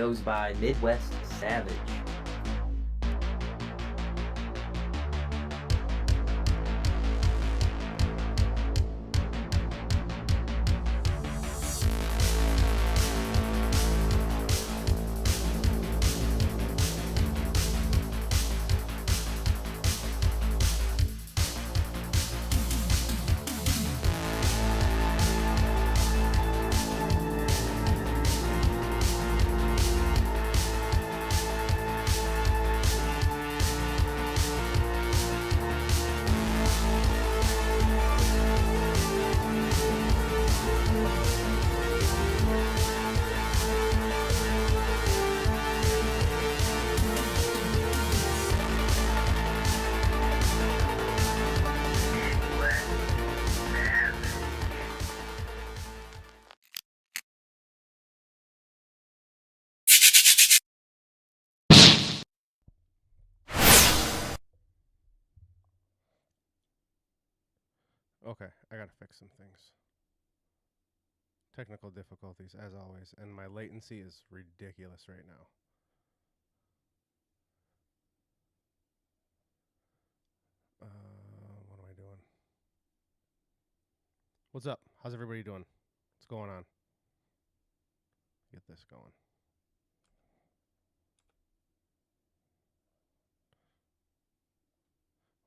goes by Midwest Savage. Okay, I gotta fix some things. Technical difficulties, as always, and my latency is ridiculous right now. What am I doing? What's up? How's everybody doing? What's going on? Get this going.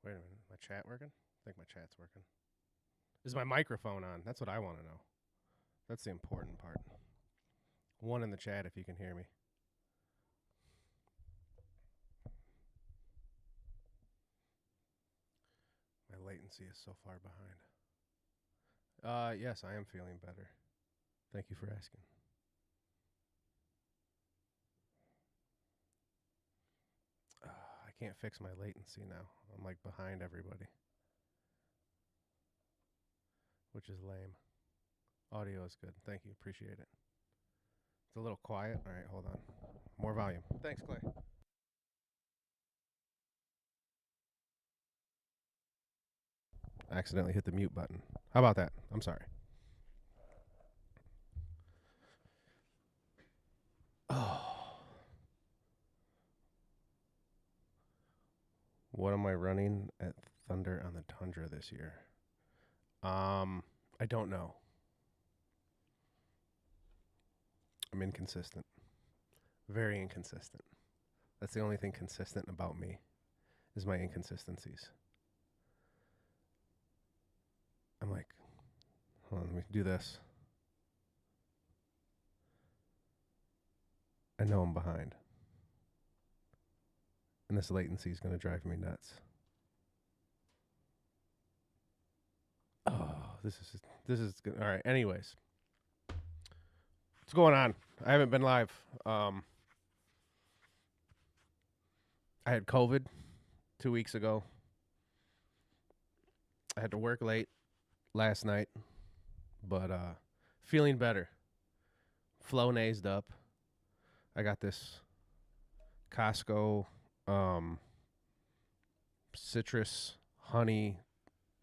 Wait a minute, my chat working? I think my chat's working. Is my microphone on? That's what I want to know. That's the important part. One in the chat if you can hear me. My latency is so far behind. Yes, I am feeling better. Thank you for asking. I can't fix my latency now. I'm like behind everybody, which is lame. Audio is good. Thank you. Appreciate it. It's a little quiet. All right, hold on. More volume. Thanks, Clay. I accidentally hit the mute button. How about that? I'm sorry. Oh. What am I running at Thunder on the Tundra this year? I don't know. I'm inconsistent. Very inconsistent. That's the only thing consistent about me is my inconsistencies. I'm like, hold on, let me do this. I know I'm behind. And this latency is going to drive me nuts. Oh, this is good. All right. Anyways, what's going on? I haven't been live. I had COVID 2 weeks ago. I had to work late last night, but feeling better. Flow-nased up. I got this Costco citrus honey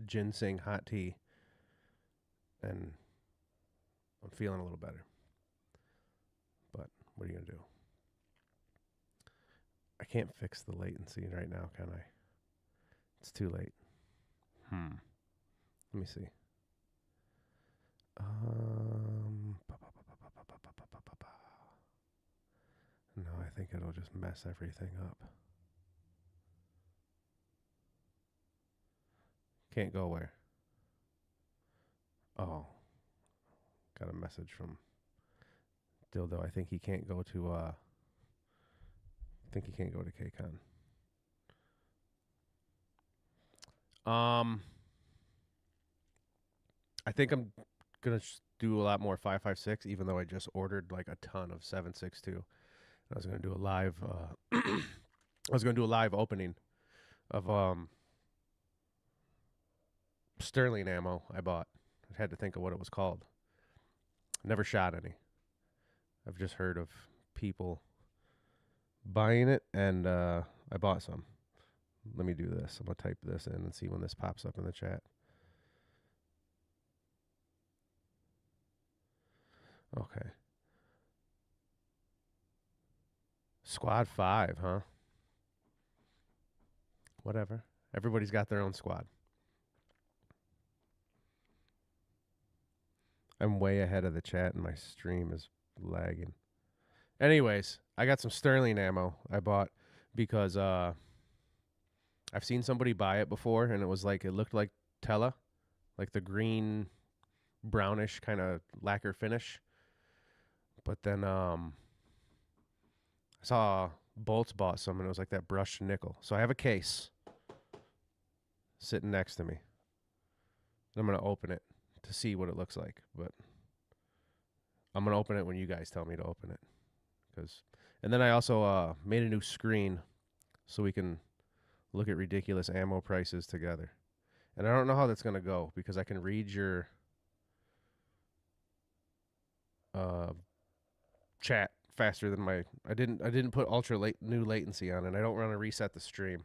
ginseng hot tea, and I'm feeling a little better. But what are you going to do? I can't fix the latency right now, can I? It's too late. Let me see. No, I think it'll just mess everything up. Can't go where? Oh. Got a message from Dildo. I think he can't go to KCON. I think I'm gonna do a lot more 556, even though I just ordered like a ton of 762. I was gonna do a live. I was gonna do a live opening of Sterling ammo I bought. I had to think of what it was called. Never shot any. I've just heard of people buying it, and I bought some. Let me do this. I'm gonna type this in and see when this pops up in the chat. Okay. Squad 5, huh? Whatever. Everybody's got their own squad. I'm way ahead of the chat and my stream is lagging. Anyways, I got some Sterling ammo I bought because I've seen somebody buy it before and it looked like Tella, like the green brownish kind of lacquer finish. But then I saw Bolts bought some and it was like that brushed nickel. So I have a case sitting next to me. I'm going to open it to see what it looks like, but I'm going to open it when you guys tell me to open it. And then I also made a new screen so we can look at ridiculous ammo prices together. And I don't know how that's going to go because I can read your chat faster than my I didn't put new latency on, and I don't want to reset the stream.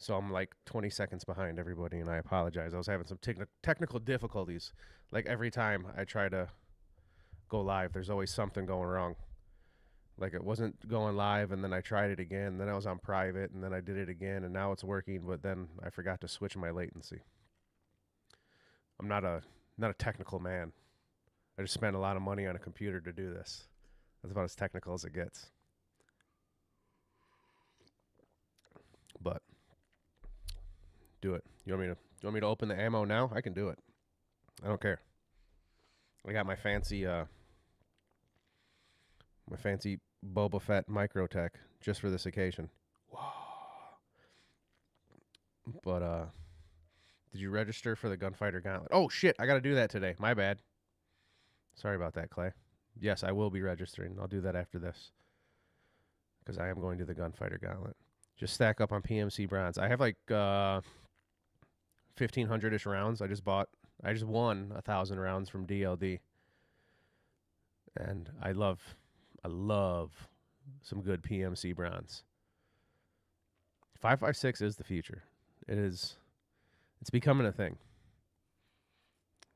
So I'm like 20 seconds behind everybody, and I apologize. I was having some technical difficulties. Like every time I try to go live, there's always something going wrong. Like it wasn't going live, and then I tried it again, and then I was on private, and then I did it again, and now it's working, but then I forgot to switch my latency. I'm not a technical man. I just spent a lot of money on a computer to do this. That's about as technical as it gets. But do it. You want me to open the ammo now? I can do it. I don't care. I got my fancy Boba Fett Microtech just for this occasion. Whoa. But did you register for the Gunfighter Gauntlet? Oh shit, I got to do that today. My bad. Sorry about that, Clay. Yes, I will be registering. I'll do that after this. Because I am going to the Gunfighter Gauntlet. Just stack up on PMC bronze. I have like 1,500-ish rounds. I just won 1,000 rounds from DLD. And I love some good PMC bronze. 5.56 is the future. It's becoming a thing.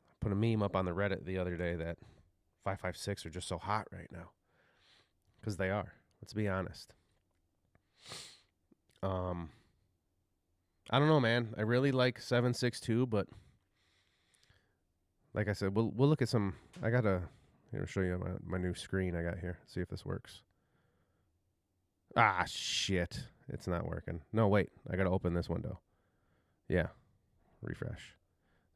I put a meme up on the Reddit the other day that 5.56 are just so hot right now. Because they are. Let's be honest. I don't know, man. I really like 7.62, but like I said, we'll look at some. I gotta show you my new screen I got here. See if this works. Ah, shit. It's not working. No, wait. I gotta open this window. Yeah. Refresh.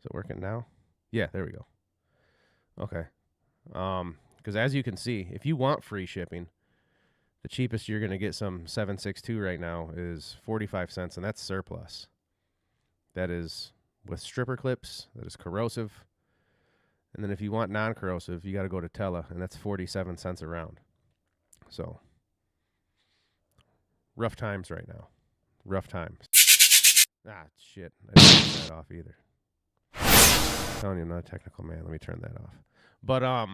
Is it working now? Yeah, there we go. Okay. Because as you can see, if you want free shipping, the cheapest you're going to get some 7.62 right now is 45 cents, and that's surplus. That is with stripper clips. That is corrosive. And then if you want non-corrosive, you got to go to Tella, and that's 47 cents a round. So, rough times right now. Rough times. Ah, shit. I didn't turn that off either. I'm telling you, I'm not a technical man. Let me turn that off. But, I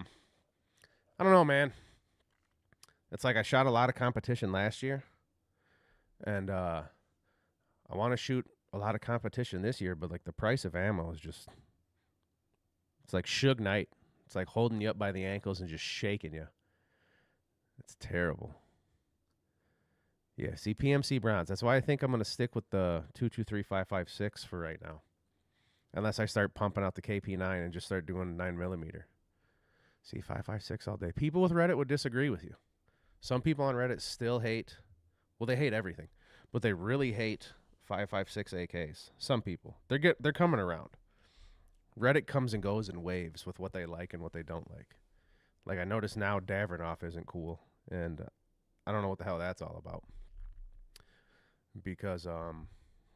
don't know, man. It's like I shot a lot of competition last year, and I want to shoot a lot of competition this year, but like the price of ammo is just, it's like Suge Knight. It's like holding you up by the ankles and just shaking you. It's terrible. Yeah, see, PMC bronze. That's why I think I'm going to stick with the 223.556 for right now. Unless I start pumping out the KP9 and just start doing 9mm. See, 5.56 all day. People with Reddit would disagree with you. Some people on Reddit still hate, well, they hate everything, but they really hate 5.56 AKs. Some people. They're coming around. Reddit comes and goes in waves with what they like and what they don't like. Like, I notice now Davrinoff isn't cool, and I don't know what the hell that's all about. Because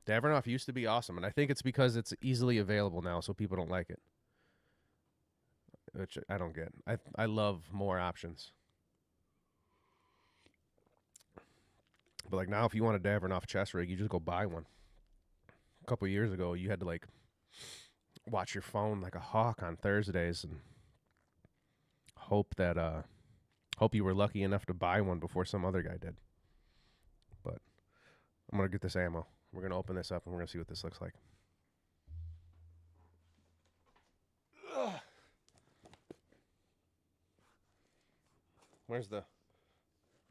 Davrinoff used to be awesome, and I think it's because it's easily available now, so people don't like it. Which I don't get. I love more options. But like now, if you want a Davrinoff chest rig, you just go buy one. A couple years ago, you had to like watch your phone like a hawk on Thursdays and hope you were lucky enough to buy one before some other guy did. But I'm gonna get this ammo. We're gonna open this up and we're gonna see what this looks like. Where's the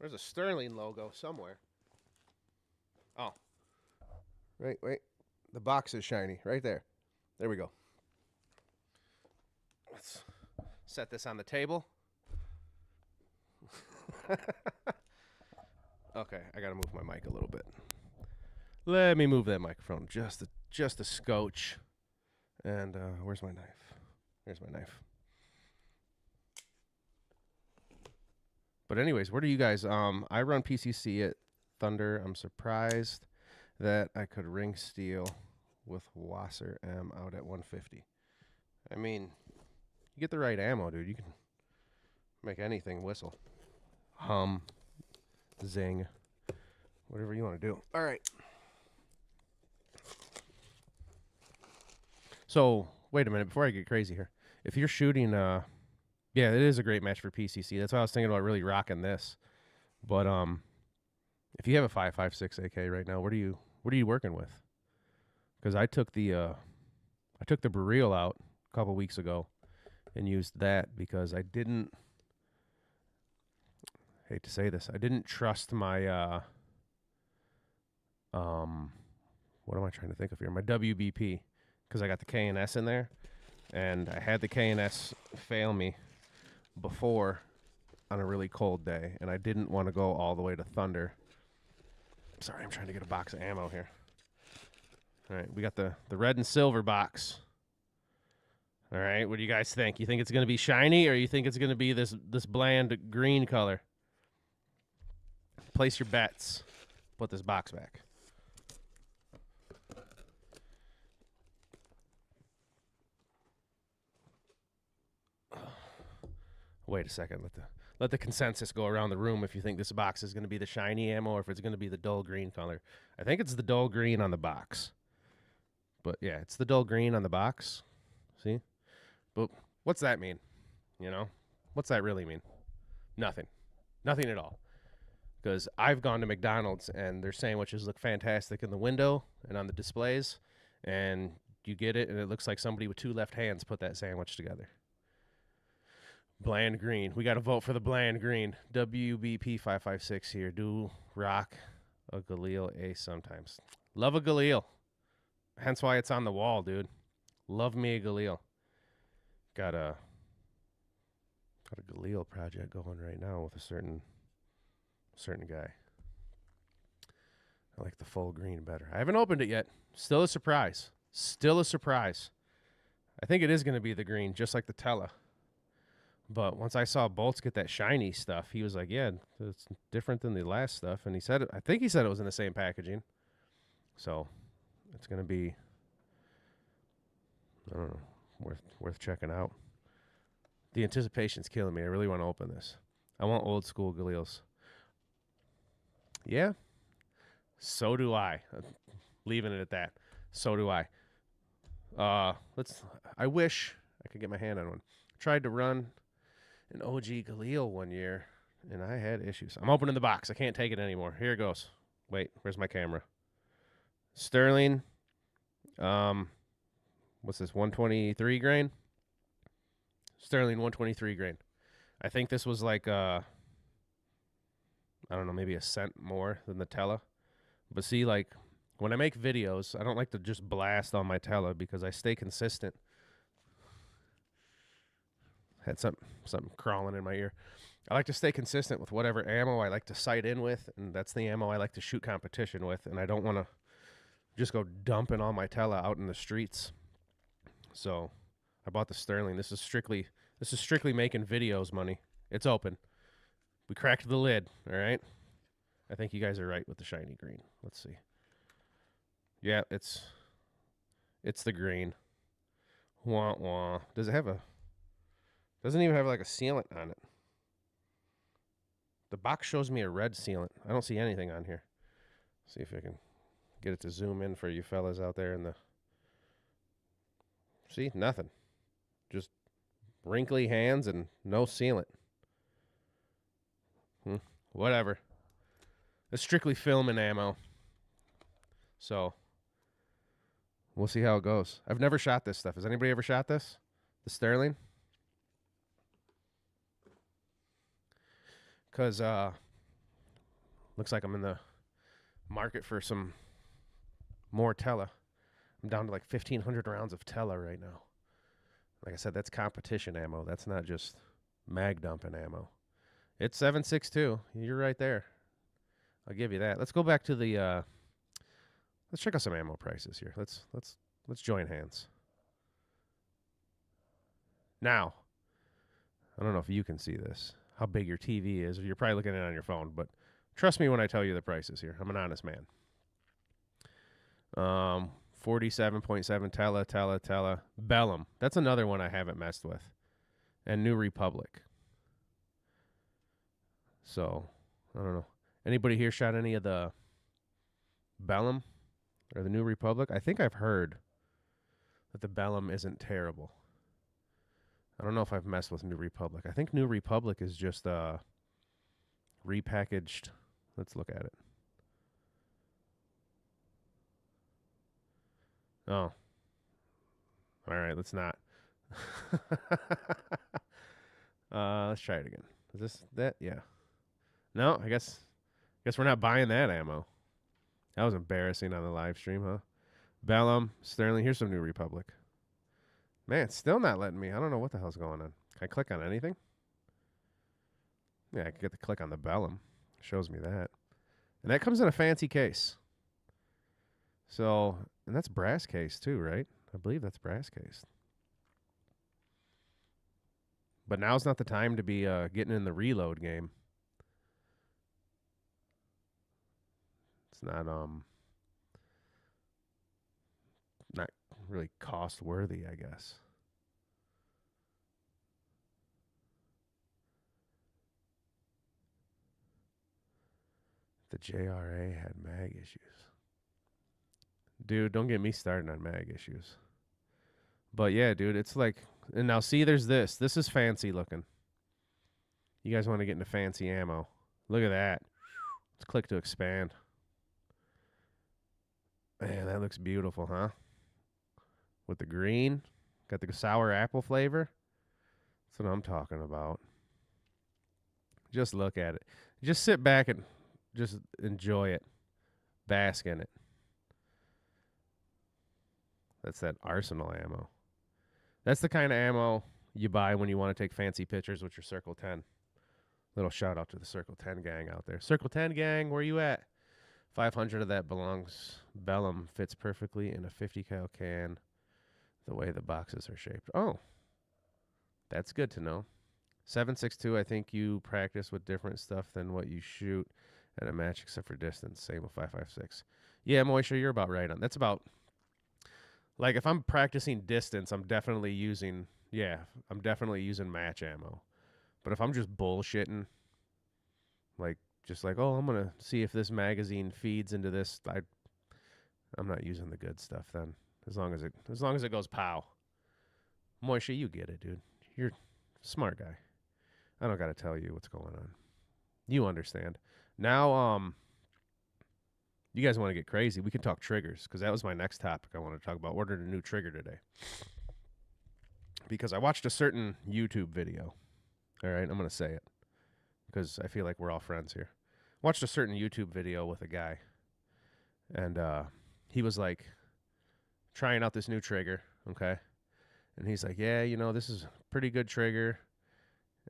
There's a Sterling logo somewhere. Oh. Wait. The box is shiny. Right there. There we go. Let's set this on the table. Okay, I gotta move my mic a little bit. Let me move that microphone just a scotch. And where's my knife? There's my knife. But anyways, what are you guys? I run PCC at Thunder. I'm surprised that I could ring steel with Wasser M out at 150. I mean, you get the right ammo, dude. You can make anything whistle, hum, zing, whatever you want to do. All right. So wait a minute before I get crazy here. If you're shooting, yeah, it is a great match for PCC. That's why I was thinking about really rocking this. But if you have a 5.56 AK right now, what are you working with? Because I took the Barreel out a couple weeks ago and used that because I didn't. Hate to say this, I didn't trust my what am I trying to think of here? My WBP, because I got the K&S in there, and I had the K&S fail me before on a really cold day, and I didn't want to go all the way to Thunder. Sorry, I'm trying to get a box of ammo here. All right, we got the red and silver box. All right, what do you guys think? You think it's going to be shiny, or you think it's going to be this bland green color? Place your bets. Put this box back. Wait a second. Let the consensus go around the room if you think this box is going to be the shiny ammo or if it's going to be the dull green color. I think it's the dull green on the box. But yeah, it's the dull green on the box. See? But what's that mean? You know? What's that really mean? Nothing. Nothing at all. Because I've gone to McDonald's and their sandwiches look fantastic in the window and on the displays, and you get it and it looks like somebody with two left hands put that sandwich together. Bland green. We got to vote for the bland green. WBP 556 here. Do rock a Galil Ace sometimes. Love a Galil. Hence why it's on the wall, dude. Love me a Galil. Got a Galil project going right now with a certain guy. I like the full green better. I haven't opened it yet. Still a surprise. I think it is going to be the green, just like the Tella. But once I saw Bolts get that shiny stuff, he was like, yeah, it's different than the last stuff. And I think he said it was in the same packaging. So it's going to be, I don't know, worth checking out. The anticipation's killing me. I really want to open this. I want old school Galils. Yeah, so do I. Leaving it at that. So do I. I wish I could get my hand on one. Tried to run an OG Galil one year, and I had issues. I'm opening the box. I can't take it anymore. Here it goes. Wait, where's my camera? Sterling. What's this? 123 grain. Sterling 123 grain. I think this was like I don't know, maybe a cent more than the Tella. But see, like, when I make videos, I don't like to just blast on my Tella because I stay consistent. Had something crawling in my ear. I like to stay consistent with whatever ammo I like to sight in with, and that's the ammo I like to shoot competition with, and I don't want to just go dumping all my Tella out in the streets. So I bought the Sterling. This is strictly making videos money. It's open. We cracked the lid, all right? I think you guys are right with the shiny green. Let's see. Yeah, it's the green. Wah, wah. Does it have a... Doesn't even have like a sealant on it. The box shows me a red sealant. I don't see anything on here. See if I can get it to zoom in for you fellas out there in the... See? Nothing. Just wrinkly hands and no sealant. Whatever. It's strictly film and ammo. So, we'll see how it goes. I've never shot this stuff. Has anybody ever shot this? The Sterling? Because Looks like I'm in the market for some more Tela. I'm down to like 1,500 rounds of Tela right now. Like I said, that's competition ammo. That's not just mag dumping ammo. It's 7.62. You're right there. I'll give you that. Let's go back to the. Let's check out some ammo prices here. Let's join hands. Now, I don't know if you can see this. How big your TV is. You're probably looking at it on your phone, but trust me when I tell you the prices here. I'm an honest man. 47.7 Tela. Bellum. That's another one I haven't messed with. And New Republic. So, I don't know. Anybody here shot any of the Bellum or the New Republic? I think I've heard that the Bellum isn't terrible. I don't know if I've messed with New Republic. I think New Republic is just repackaged. Let's look at it. Oh. All right, let's not. Let's try it again. Is this that? Yeah. No, I guess we're not buying that ammo. That was embarrassing on the live stream, huh? Bellum, Sterling. Here's some New Republic. Man, it's still not letting me. I don't know what the hell's going on. Can I click on anything? Yeah, I can get the click on the Bellum. Shows me that. And that comes in a fancy case. So, and that's brass case too, right? I believe that's brass case. But now's not the time to be getting in the reload game. It's not not really cost worthy, I guess. The JRA had mag issues. Dude, don't get me started on mag issues. But yeah, dude, it's like, and now see, there's this. This is fancy looking. You guys want to get into fancy ammo. Look at that. Let's click to expand. Man, that looks beautiful, huh? With the green. Got the sour apple flavor. That's what I'm talking about. Just look at it. Just sit back and just enjoy it. Bask in it. That's that Arsenal ammo. That's the kind of ammo you buy when you want to take fancy pictures with your Circle 10. Little shout out to the Circle 10 gang out there. Circle 10 gang, where you at? 500 of that belongs. Bellum fits perfectly in a 50 cal can the way the boxes are shaped. Oh, that's good to know. 7.62, I think you practice with different stuff than what you shoot at a match except for distance. Same with 5.56. Yeah, Moisture, you're about right on. That's about, like, if I'm practicing distance, I'm definitely using match ammo. But if I'm just bullshitting, like, just like, oh, I'm going to see if this magazine feeds into this, I'm not using the good stuff then. As long as it goes pow. Moisture, you get it, dude. You're a smart guy. I don't got to tell you what's going on. You understand. Now, you guys want to get crazy, we can talk triggers, because that was my next topic I want to talk about. Ordered a new trigger today. Because I watched a certain YouTube video. All right, I'm going to say it, because I feel like we're all friends here. Watched a certain YouTube video with a guy, and he was like trying out this new trigger, okay? And he's like, yeah, this is a pretty good trigger.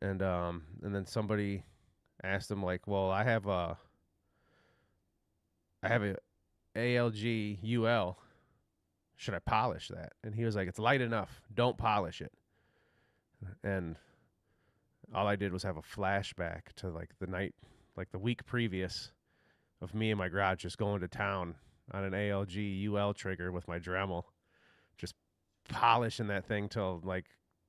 And then somebody asked him, like, well, I have a ALG UL. Should I polish that? And he was like, it's light enough. Don't polish it. And all I did was have a flashback to the week previous of me in my garage just going to town on an ALG UL trigger with my Dremel, just polishing that thing till like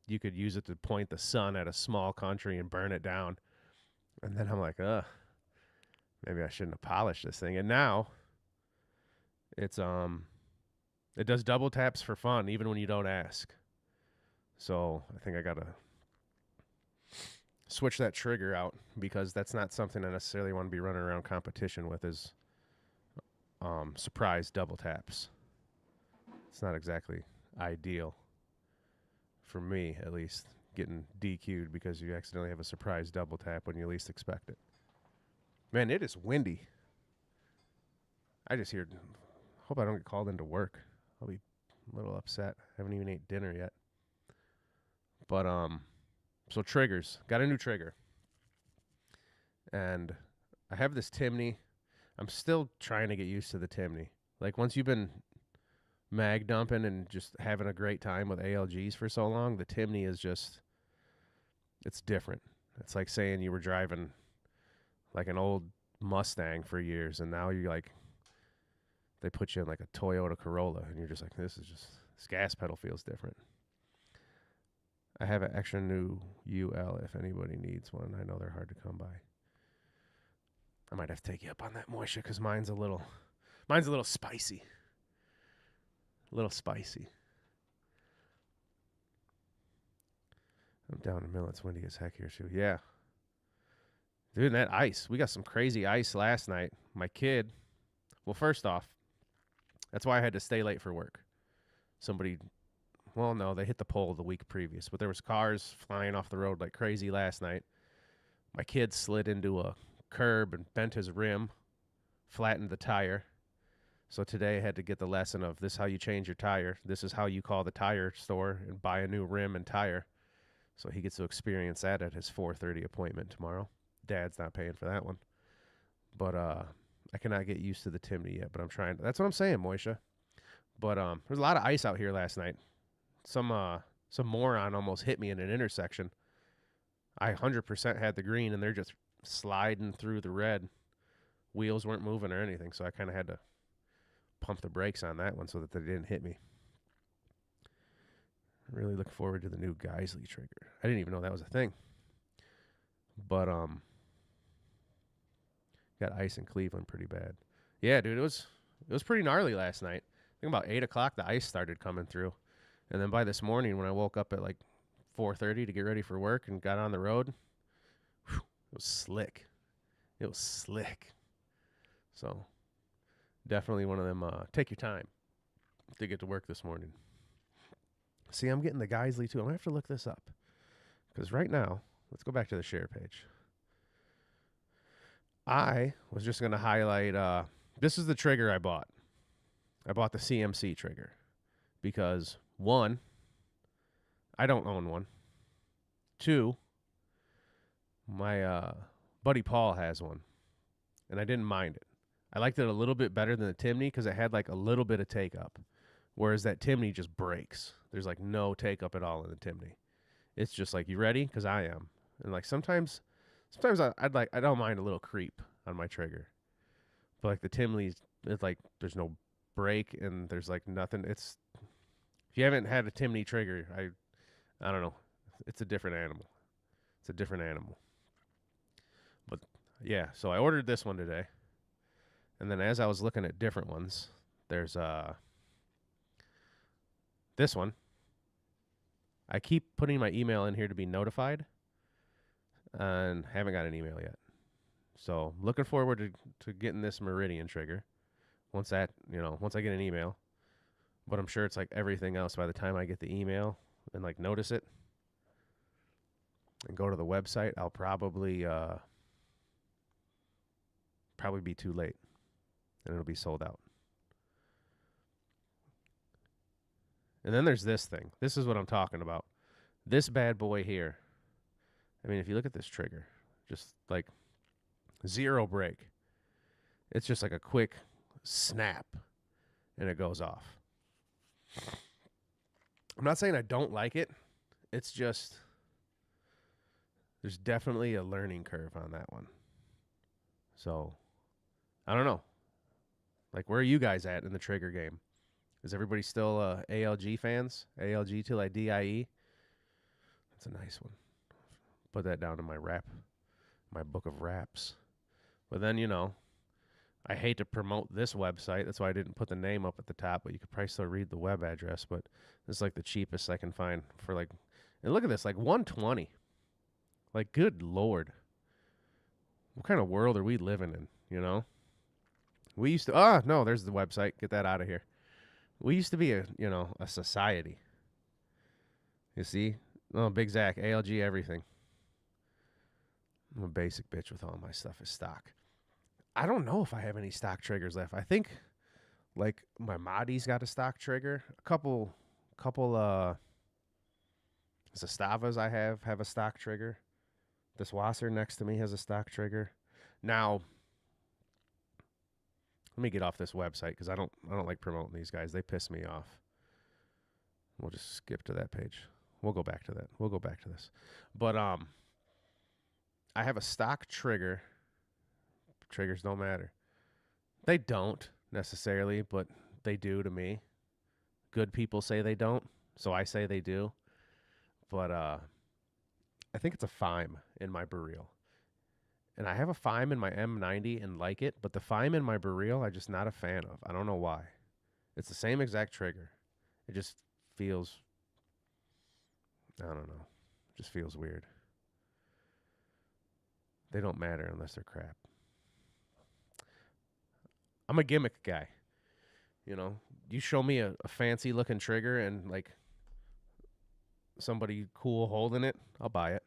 you could use it to point the sun at a small country and burn it down. And then I'm like, maybe I shouldn't have polished this thing. And now it's it does double taps for fun even when you don't ask. So I think I gotta switch that trigger out, because that's not something I necessarily want to be running around competition with, is surprise double taps. It's not exactly ideal for me, at least, getting DQ'd because you accidentally have a surprise double tap when you least expect it. Man, it is windy. I just hear. Hope I don't get called into work. I'll be a little upset. I haven't even ate dinner yet. But so triggers. Got a new trigger, and I have this Timney. I'm still trying to get used to the Timney. Like once you've been mag dumping and just having a great time with ALGs for so long, the Timney is just, it's different. It's like saying you were driving like an old Mustang for years, and now you're like, they put you in like a Toyota Corolla, and you're just like, this gas pedal feels different. I have an extra new UL if anybody needs one. I know they're hard to come by. I might have to take you up on that, Moisha, because mine's a little spicy. A little spicy. I'm down in Mill. It's windy as heck here, too. Yeah. Dude, that ice. We got some crazy ice last night. My kid, well, first off, that's why I had to stay late for work. Well, no, they hit the pole the week previous, but there was cars flying off the road like crazy last night. My kid slid into a curb and bent his rim, flattened the tire. So today I had to get the lesson of this is how you change your tire. This is how you call the tire store and buy a new rim and tire. So he gets to experience that at his 4:30 appointment tomorrow. Dad's not paying for that one. But I cannot get used to the Timney yet, but I'm trying. That's what I'm saying, Moisha. But there's a lot of ice out here last night. Some moron almost hit me in an intersection. I 100% had the green, and they're just sliding through the red. Wheels weren't moving or anything, so I kind of had to pump the brakes on that one so that they didn't hit me. Really look forward to the new Geisley trigger. I didn't even know that was a thing. But got ice in Cleveland pretty bad. Yeah, dude, it was pretty gnarly last night. I think about 8 o'clock the ice started coming through. And then by this morning when I woke up at like 4:30 to get ready for work and got on the road, it was slick. It was slick. So definitely one of them, take your time to get to work this morning. See, I'm getting the Geisley too. I'm going to have to look this up. Because right now, let's go back to the share page. I was just going to highlight, this is the trigger I bought. I bought the CMC trigger. Because, 1, I don't own one. 2, my buddy Paul has one. And I didn't mind it. I liked it a little bit better than the Timney because it had like a little bit of take up. Whereas that Timney just breaks. There's like no take up at all in the Timney. It's just like, you ready? Because I am. And like sometimes I don't mind a little creep on my trigger. But like the Timney, it's like there's no break and there's like nothing. If you haven't had a Timney trigger, I don't know. It's a different animal. It's a different animal. But yeah, so I ordered this one today. And then as I was looking at different ones, there's this one. I keep putting my email in here to be notified and haven't got an email yet. So looking forward to getting this Meridian trigger once I get an email. But I'm sure it's like everything else by the time I get the email and like notice it and go to the website, I'll probably be too late. And it'll be sold out. And then there's this thing. This is what I'm talking about. This bad boy here. I mean, if you look at this trigger, just like zero break. It's just like a quick snap and it goes off. I'm not saying I don't like it. It's just there's definitely a learning curve on that one. So, I don't know. Like, where are you guys at in the trigger game? Is everybody still ALG fans? ALG till I DIE? That's a nice one. Put that down in my book of raps. But then, I hate to promote this website. That's why I didn't put the name up at the top, but you could probably still read the web address. But this is like the cheapest I can find for like, and look at this, like $120. Like, good Lord. What kind of world are we living in, We used to, no, there's the website. Get that out of here. We used to be a society. You see? Oh, Big Zach, ALG everything. I'm a basic bitch with all my stuff as stock. I don't know if I have any stock triggers left. I think like my Madi's got a stock trigger. A couple Zastavas I have a stock trigger. This Wasser next to me has a stock trigger. Now, let me get off this website because I don't like promoting these guys. They piss me off. We'll just skip to that page. We'll go back to that. We'll go back to this. But I have a stock trigger. Triggers don't matter. They don't necessarily, but they do to me. Good people say they don't, so I say they do. But I think it's a FIME in my Burreel. And I have a FIME in my M90 and like it, but the FIME in my Burreel I'm just not a fan of. I don't know why. It's the same exact trigger. It just feels, I don't know. It just feels weird. They don't matter unless they're crap. I'm a gimmick guy. You know, you show me a fancy looking trigger and like somebody cool holding it, I'll buy it.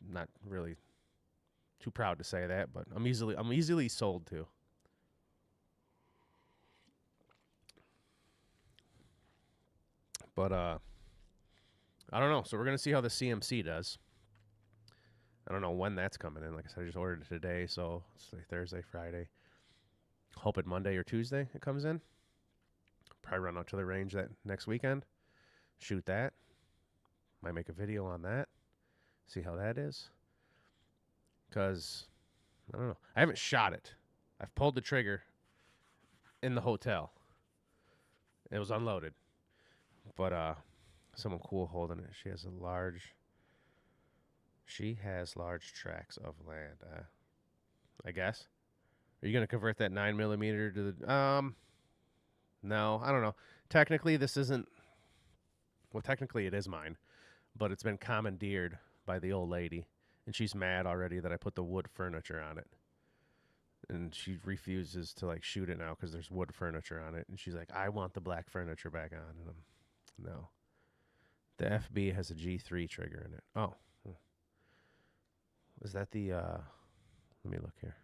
Not really too proud to say that, but I'm easily sold to. But I don't know. So we're gonna see how the CMC does. I don't know when that's coming in. Like I said, I just ordered it today, so it's like Thursday, Friday. Hoping Monday or Tuesday it comes in. Probably run out to the range that next weekend. Shoot that. Might make a video on that. See how that is. Because, I don't know. I haven't shot it. I've pulled the trigger in the hotel. It was unloaded. But someone cool holding it. She has large tracts of land. I guess. Are you going to convert that 9mm to the... No, I don't know. Technically, this isn't... Well, technically, it is mine. But it's been commandeered by the old lady. And she's mad already that I put the wood furniture on it. And she refuses to, like, shoot it now because there's wood furniture on it. And she's like, I want the black furniture back on. And no. The FB has a G3 trigger in it. Oh. Is that the... Let me look here.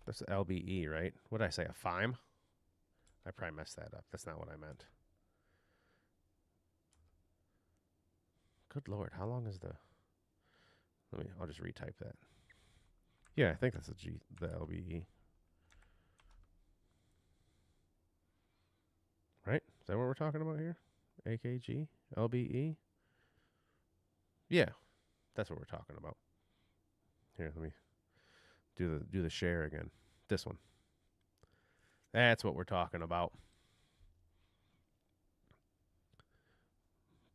That's the LBE, right? What did I say? A FIME? I probably messed that up. That's not what I meant. Good Lord, how long is the... I'll just retype that. Yeah, I think that's the LBE. Right? Is that what we're talking about here? AKG? LBE? Yeah, that's what we're talking about. Here, let me do the share again. This one. That's what we're talking about.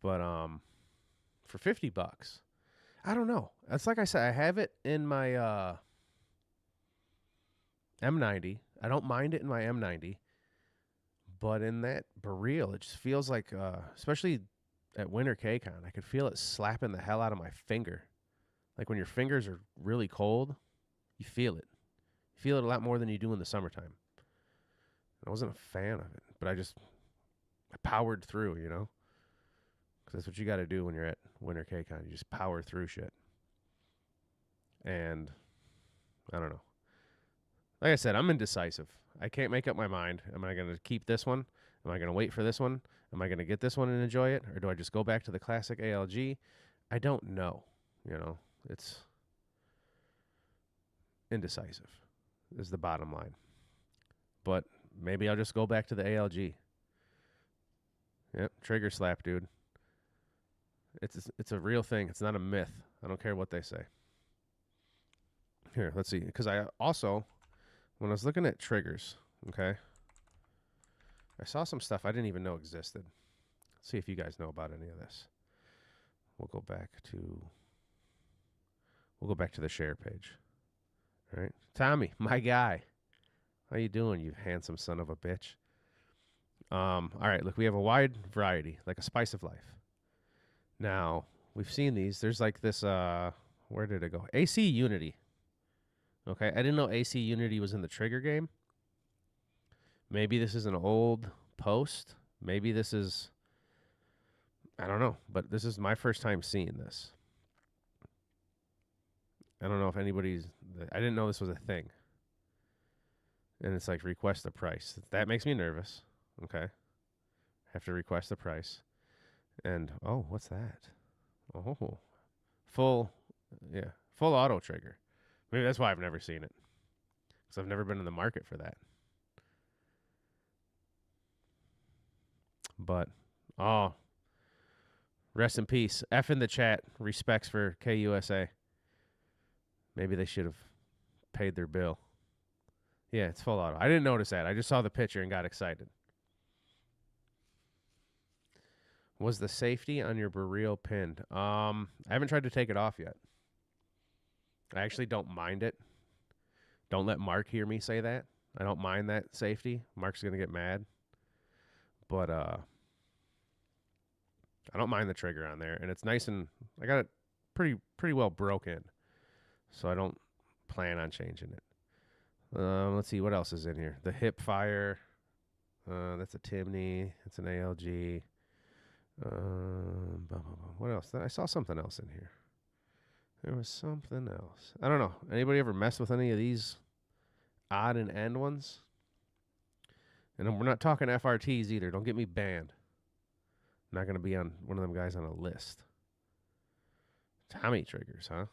But for $50, I don't know. That's like I said, I have it in my M90. I don't mind it in my M90. But in that Burreel, it just feels like, especially at Winter KCON, I could feel it slapping the hell out of my finger. Like when your fingers are really cold, you feel it. You feel it a lot more than you do in the summertime. I wasn't a fan of it, but I powered through, you know? Because that's what you got to do when you're at Winter KCON. You just power through shit. And I don't know. Like I said, I'm indecisive. I can't make up my mind. Am I going to keep this one? Am I going to wait for this one? Am I going to get this one and enjoy it? Or do I just go back to the classic ALG? I don't know. You know, it's indecisive is the bottom line. But maybe I'll just go back to the ALG. Yep, trigger slap, dude. It's a real thing. It's not a myth. I don't care what they say. Here, let's see. Because I also, when I was looking at triggers, okay, I saw some stuff I didn't even know existed. Let's see if you guys know about any of this. We'll go back to the share page. All right. Tommy, my guy. How you doing, you handsome son of a bitch? All right, look, we have a wide variety, like a spice of life. Now, we've seen these. There's like this, where did it go? AC Unity. Okay, I didn't know AC Unity was in the trigger game. Maybe this is an old post. Maybe this is, I don't know, but this is my first time seeing this. I don't know if anybody's. I didn't know this was a thing. And it's like request a price. That makes me nervous. Okay. Have to request a price. And oh, what's that? Oh, full, yeah, full auto trigger. Maybe that's why I've never seen it, because I've never been in the market for that. But oh, rest in peace. F in the chat. Respects for KUSA. Maybe they should have paid their bill. Yeah, it's full auto. I didn't notice that. I just saw the picture and got excited. Was the safety on your Baril pinned? I haven't tried to take it off yet. I actually don't mind it. Don't let Mark hear me say that. I don't mind that safety. Mark's gonna get mad. But I don't mind the trigger on there, and it's nice, and I got it pretty well broken, so I don't plan on changing it. Let's see what else is in here. The hip fire. That's a Timney. It's an ALG. What else? I saw something else in here. There was something else. I don't know. Anybody ever mess with any of these odd and end ones? And we're not talking FRTs either. Don't get me banned. I'm not going to be on one of them guys on a list. Tommy triggers, huh?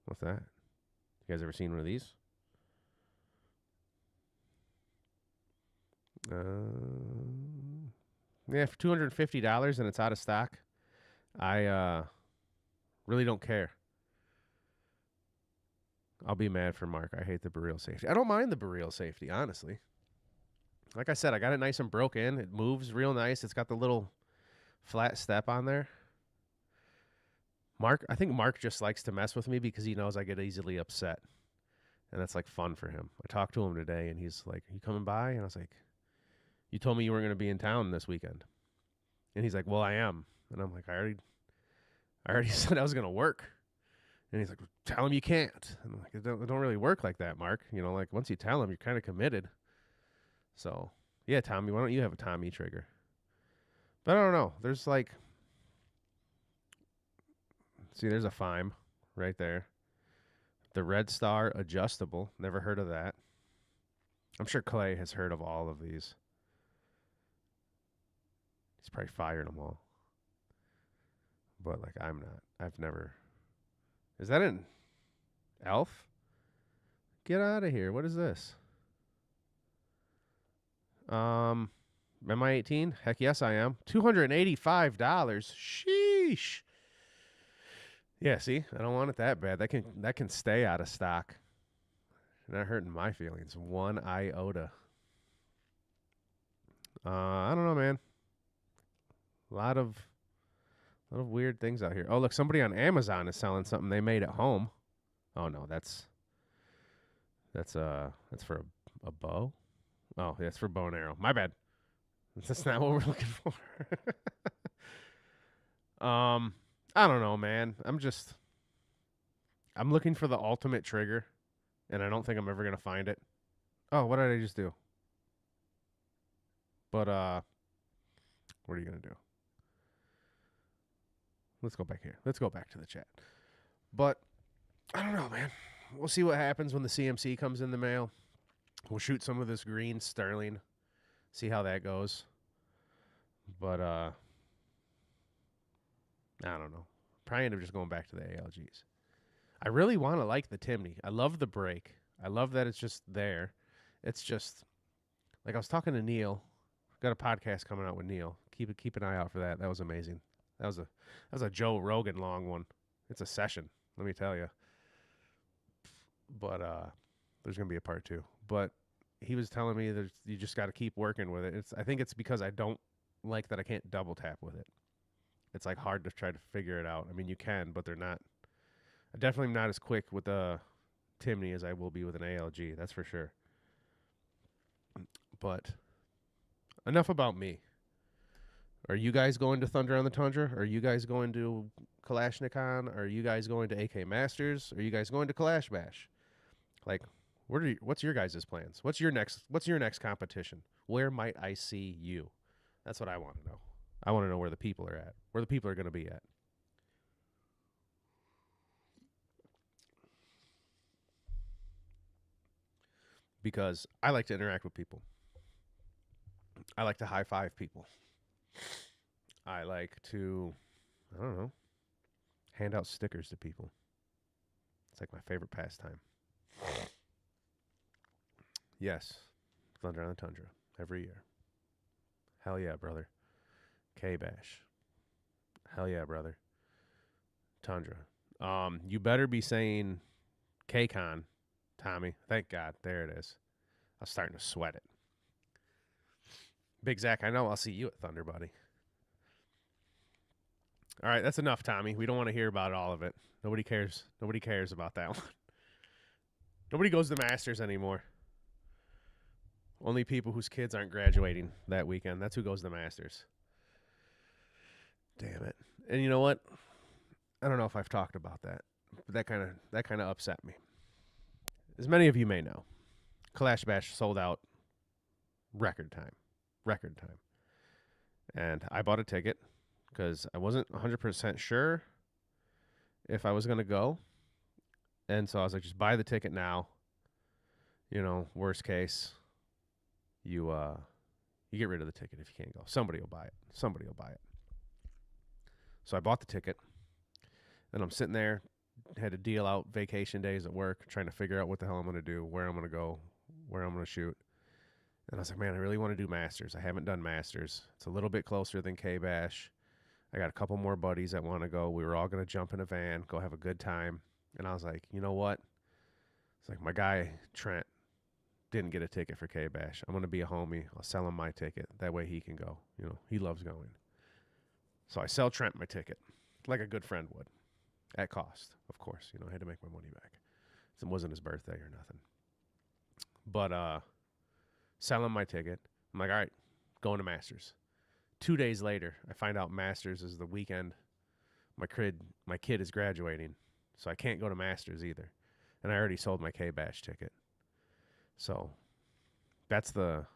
What's that? You guys ever seen one of these? Yeah, for $250 and it's out of stock. I really don't care. I'll be mad for Mark. I hate the Baril safety. I don't mind the Baril safety, honestly. Like I said, I got it nice and broke in. It moves real nice. It's got the little flat step on there. I think Mark just likes to mess with me because he knows I get easily upset. And that's like fun for him. I talked to him today and he's like, "You coming by?" And I was like, "You told me you weren't going to be in town this weekend." And he's like, "Well, I am." And I'm like, I already said I was going to work. And he's like, "Tell him you can't." And I'm like, it don't really work like that, Mark. You know, like once you tell him, you're kind of committed. So, yeah, Tommy, why don't you have a Tommy trigger? But I don't know. There's like, see, there's a FIME right there. The Red Star adjustable. Never heard of that. I'm sure Clay has heard of all of these. He's probably fired them all. But like, I'm not. I've never. Is that an Elf? Get out of here. What is this? Am I 18? Heck yes, I am. $285. Sheesh. Yeah, see, I don't want it that bad. That can stay out of stock. Not hurting my feelings one iota. I don't know, man. A lot of weird things out here. Oh, look, somebody on Amazon is selling something they made at home. Oh no, that's for a bow. Oh, yeah, it's for bow and arrow. My bad. That's not what we're looking for. I don't know, man. I'm looking for the ultimate trigger, and I don't think I'm ever gonna find it. Oh, what did I just do? But what are you gonna do? Let's go back here. Let's go back to the chat. But I don't know, man. We'll see what happens when the CMC comes in the mail. We'll shoot some of this green Sterling. See how that goes. But I don't know. Probably end up just going back to the ALGs. I really want to like the Timney. I love the brake. I love that it's just there. It's just like I was talking to Neil. Got a podcast coming out with Neil. Keep an eye out for that. That was amazing. That was a Joe Rogan long one. It's a session, let me tell you. But there's gonna be a part 2. But he was telling me that you just got to keep working with it. I think it's because I don't like that I can't double tap with it. It's like hard to try to figure it out. I mean, you can, but they're not. I definitely am not as quick with the Timney as I will be with an ALG. That's for sure. But enough about me. Are you guys going to Thunder on the Tundra? Are you guys going to Kalashnikon? Are you guys going to AK Masters? Are you guys going to Kalash Bash? Like, what's your guys' plans? What's your next competition? Where might I see you? That's what I want to know. I want to know where the people are at. Where the people are going to be at. because I like to interact with people. I like to high five people. I like to, I don't know, hand out stickers to people. It's like my favorite pastime. Yes, Thunder on the Tundra every year. Hell yeah, brother. K-Bash. Hell yeah, brother. Tundra. You better be saying K-Con, Tommy. Thank God. There it is. I was starting to sweat it. Big Zach, I know I'll see you at Thunder, buddy. All right, that's enough, Tommy. We don't want to hear about all of it. Nobody cares. Nobody cares about that one. Nobody goes to Masters anymore. Only people whose kids aren't graduating that weekend. That's who goes to Masters. Damn it. And you know what? I don't know if I've talked about that, but that kind of upset me. As many of you may know, Clash Bash sold out record time. And I bought a ticket because I wasn't 100% sure if I was going to go. And so I was like, just buy the ticket now. You know, worst case, you get rid of the ticket if you can't go. Somebody will buy it. So I bought the ticket, and I'm sitting there, had to deal out vacation days at work, trying to figure out what the hell I'm going to do, where I'm going to go, where I'm going to shoot. And I was like, man, I really want to do Masters. I haven't done Masters. It's a little bit closer than K-Bash. I got a couple more buddies that want to go. We were all going to jump in a van, go have a good time. And I was like, you know what? It's like my guy, Trent, didn't get a ticket for K-Bash. I'm going to be a homie. I'll sell him my ticket. That way he can go. You know, he loves going. So I sell Trent my ticket like a good friend would at cost, of course. You know, I had to make my money back. It wasn't his birthday or nothing. But sell him my ticket. I'm like, all right, going to Masters. 2 days later, I find out Masters is the weekend my kid is graduating, so I can't go to Masters either. And I already sold my K-Bash ticket. So that's the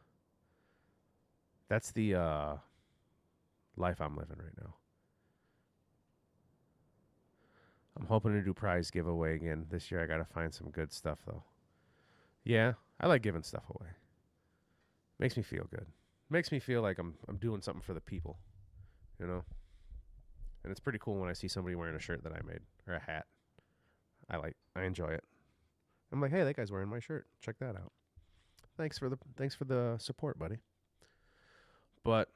life I'm living right now. I'm hoping to do prize giveaway again this year. I got to find some good stuff though. Yeah, I like giving stuff away. Makes me feel good. Makes me feel like I'm doing something for the people, you know? And it's pretty cool when I see somebody wearing a shirt that I made or a hat. I enjoy it. I'm like, "Hey, that guy's wearing my shirt. Check that out." Thanks for the support, buddy. But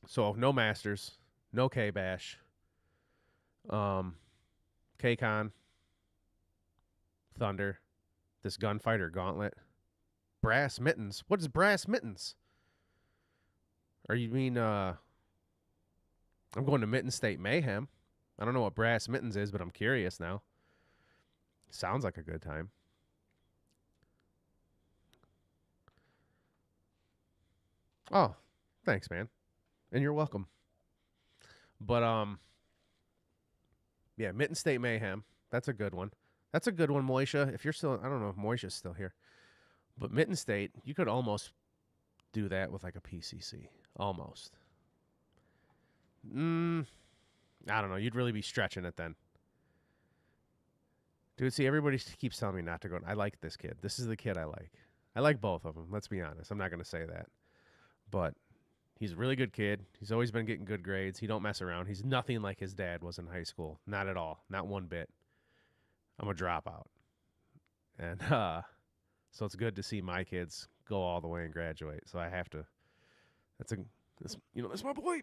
so no Masters, no K-Bash, K-Con, Thunder, this gunfighter gauntlet, brass mittens. What is brass mittens? Or you mean I'm going to Mitten State Mayhem. I don't know what brass mittens is, but I'm curious now. Sounds like a good time. Oh, thanks, man. And you're welcome. But yeah, Mitten State Mayhem. That's a good one. That's a good one, Moisha. If you're still, I don't know if Moisha's still here. But Mitten State, you could almost do that with like a PCC. Almost. I don't know. You'd really be stretching it then. Dude, see, everybody keeps telling me not to go. I like this kid. This is the kid I like. I like both of them. Let's be honest. I'm not going to say that. But he's a really good kid. He's always been getting good grades. He don't mess around. He's nothing like his dad was in high school. Not at all. Not one bit. I'm a dropout. And so it's good to see my kids go all the way and graduate. So I have to. That's my boy.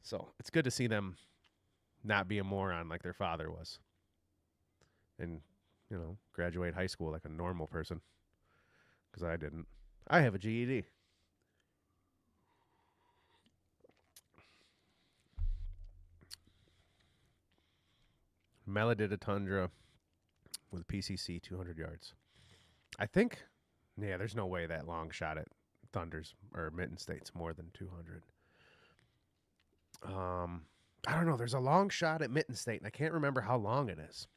So it's good to see them not be a moron like their father was. And, graduate high school like a normal person. Because I didn't. I have a GED. Mela did a Tundra with PCC 200 yards. I think, there's no way that long shot at Thunders or Mitten State's more than 200. I don't know. There's a long shot at Mitten State, and I can't remember how long it is.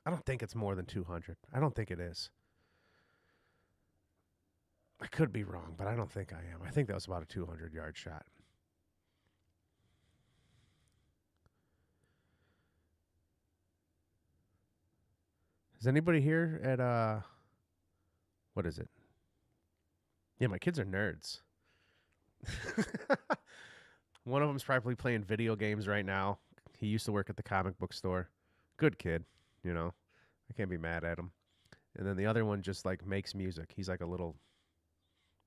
I don't think it's more than 200. I don't think it is. I could be wrong, but I don't think I am. I think that was about a 200-yard shot. Is anybody here at What is it? Yeah, my kids are nerds. One of them's probably playing video games right now. He used to work at the comic book store. Good kid, you know. I can't be mad at him. And then the other one just like makes music. He's like a little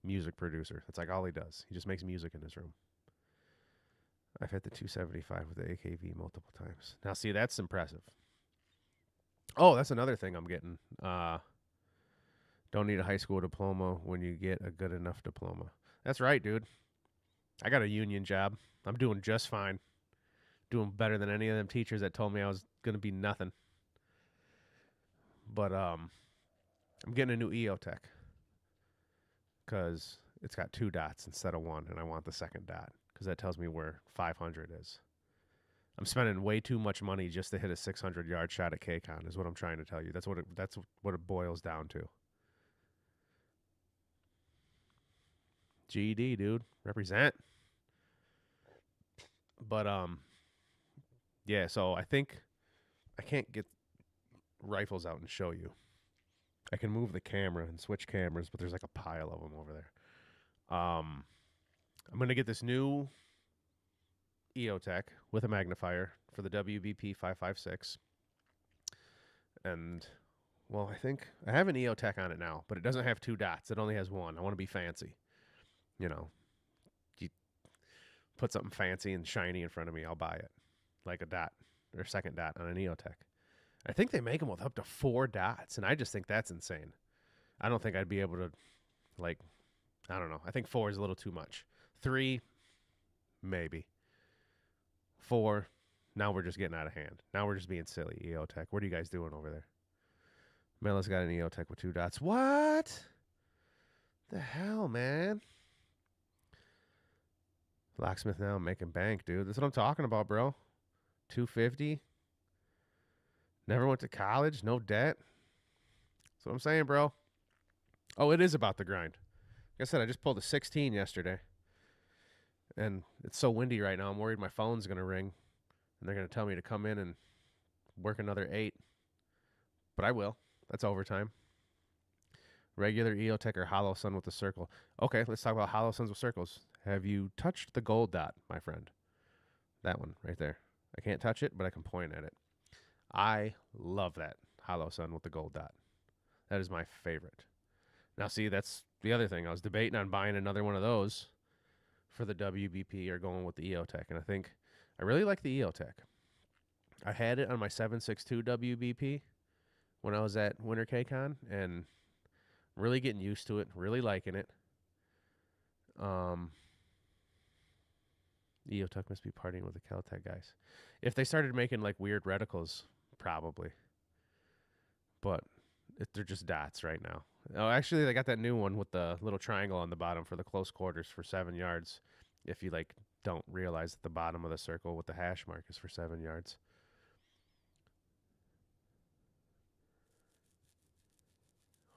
music producer. That's like all he does. He just makes music in his room. I've hit the 275 with the AKV multiple times. Now, see, that's impressive. Oh, that's another thing I'm getting. Don't need a high school diploma when you get a good enough diploma. That's right, dude. I got a union job. I'm doing just fine. Doing better than any of them teachers that told me I was going to be nothing. But I'm getting a new EOTech because it's got 2 dots instead of 1, and I want the second dot because that tells me where 500 is. I'm spending way too much money just to hit a 600-yard shot at KCON is what I'm trying to tell you. That's what it boils down to. GED, dude. Represent. But yeah, so I think I can't get rifles out and show you. I can move the camera and switch cameras, but there's like a pile of them over there. I'm going to get this new EOTech with a magnifier for the WBP 556. And, well, I think I have an EOTech on it now, but it doesn't have 2 dots. It only has 1. I want to be fancy. You know, you put something fancy and shiny in front of me, I'll buy it. Like a dot or second dot on an EOTech. I think they make them with up to 4 dots, and I just think that's insane. I don't think I'd be able to, like, I don't know. I think 4 is a little too much. 3, maybe. 4, now we're just getting out of hand. Now we're just being silly. EOTech. What are you guys doing over there? Mella's got an EOTech with 2 dots. What? The hell, man? Locksmith now making bank, dude. That's what I'm talking about, bro. 250. Never went to college. No debt. That's what I'm saying, bro. Oh, it is about the grind. Like I said, I just pulled a 16 yesterday. And it's so windy right now, I'm worried my phone's going to ring. And they're going to tell me to come in and work another 8. But I will. That's overtime. Regular EOTech or hollow sun with a circle. Okay, let's talk about hollow suns with circles. Have you touched the gold dot, my friend? That one right there. I can't touch it, but I can point at it. I love that hollow sun with the gold dot. That is my favorite. Now, see, that's the other thing. I was debating on buying another one of those for the WBP or going with the EOTech, and I think I really like the EOTech. I had it on my 7.62 WBP when I was at Winter KCON, and really getting used to it, really liking it. EOTech must be partying with the Caltech guys. If they started making like weird reticles, probably. But they're just dots right now. Oh, actually, they got that new one with the little triangle on the bottom for the close quarters for 7 yards. If you like don't realize that the bottom of the circle with the hash mark is for 7 yards.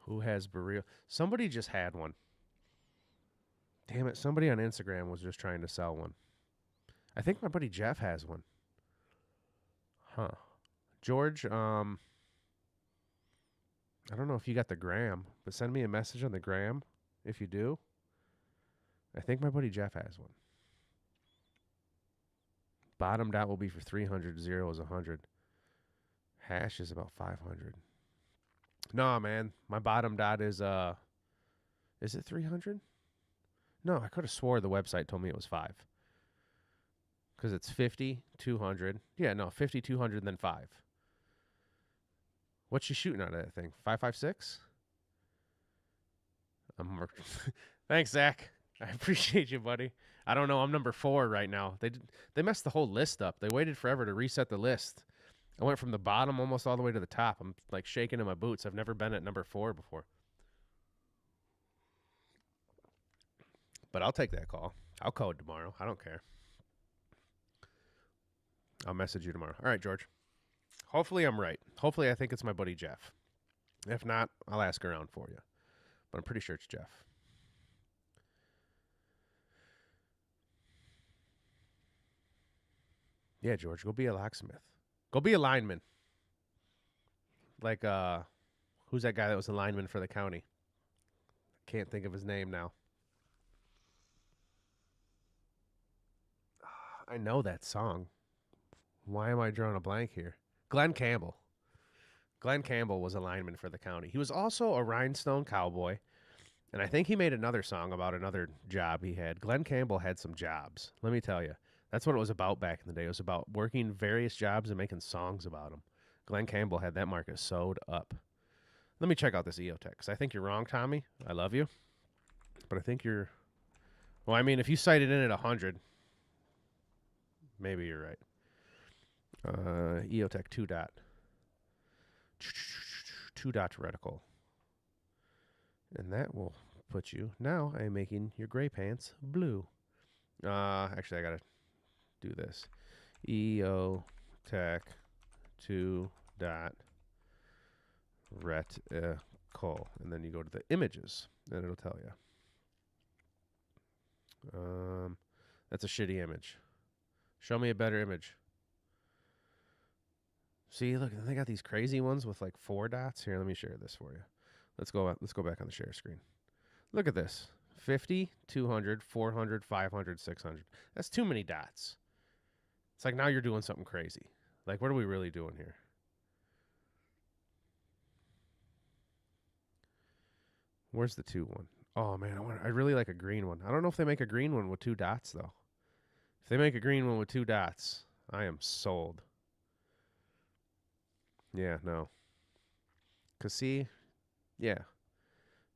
Who has Baril? Somebody just had one. Damn it, somebody on Instagram was just trying to sell one. I think my buddy Jeff has one. Huh. George, I don't know if you got the gram, but send me a message on the gram if you do. I think my buddy Jeff has one. Bottom dot will be for 300. 0 is 100. Hash is about 500. No, man. My bottom dot is it 300? No, I could have swore the website told me it was 5. Because it's 50, 200. Yeah, no, 50, 200, and then 5. What's she shooting out of that thing? 5.56? Thanks, Zach. I appreciate you, buddy. I don't know. I'm number 4 right now. They messed the whole list up. They waited forever to reset the list. I went from the bottom almost all the way to the top. I'm like shaking in my boots. I've never been at number 4 before. But I'll take that call. I'll code tomorrow. I don't care. I'll message you tomorrow. All right, George. Hopefully I'm right. Hopefully I think it's my buddy Jeff. If not, I'll ask around for you. But I'm pretty sure it's Jeff. Yeah, George, go be a locksmith. Go be a lineman. Like, who's that guy that was a lineman for the county? can't think of his name now. I know that song. Why am I drawing a blank here? Glenn Campbell. Glenn Campbell was a lineman for the county. He was also a rhinestone cowboy, and I think he made another song about another job he had. Glenn Campbell had some jobs. Let me tell you. That's what it was about back in the day. It was about working various jobs and making songs about them. Glenn Campbell had that market sewed up. Let me check out this EOTech, because I think you're wrong, Tommy. I love you. But I think you're... Well, I mean, if you cite it in at 100, maybe you're right. EOTech 2 dot. 2 dot reticle. And that will put you... Now I'm making your gray pants blue. Actually, I got to do this. EOTech 2 dot reticle. And then you go to the images, and it'll tell you. That's a shitty image. Show me a better image. See, look, they got these crazy ones with like 4 dots. Here, let me share this for you. Let's go back on the share screen. Look at this. 50, 200, 400, 500, 600. That's too many dots. It's like now you're doing something crazy. Like, what are we really doing here? Where's the 2 one? Oh, man, I really like a green one. I don't know if they make a green one with 2 dots, though. If they make a green one with 2 dots, I am sold. Yeah, no. Because see, yeah.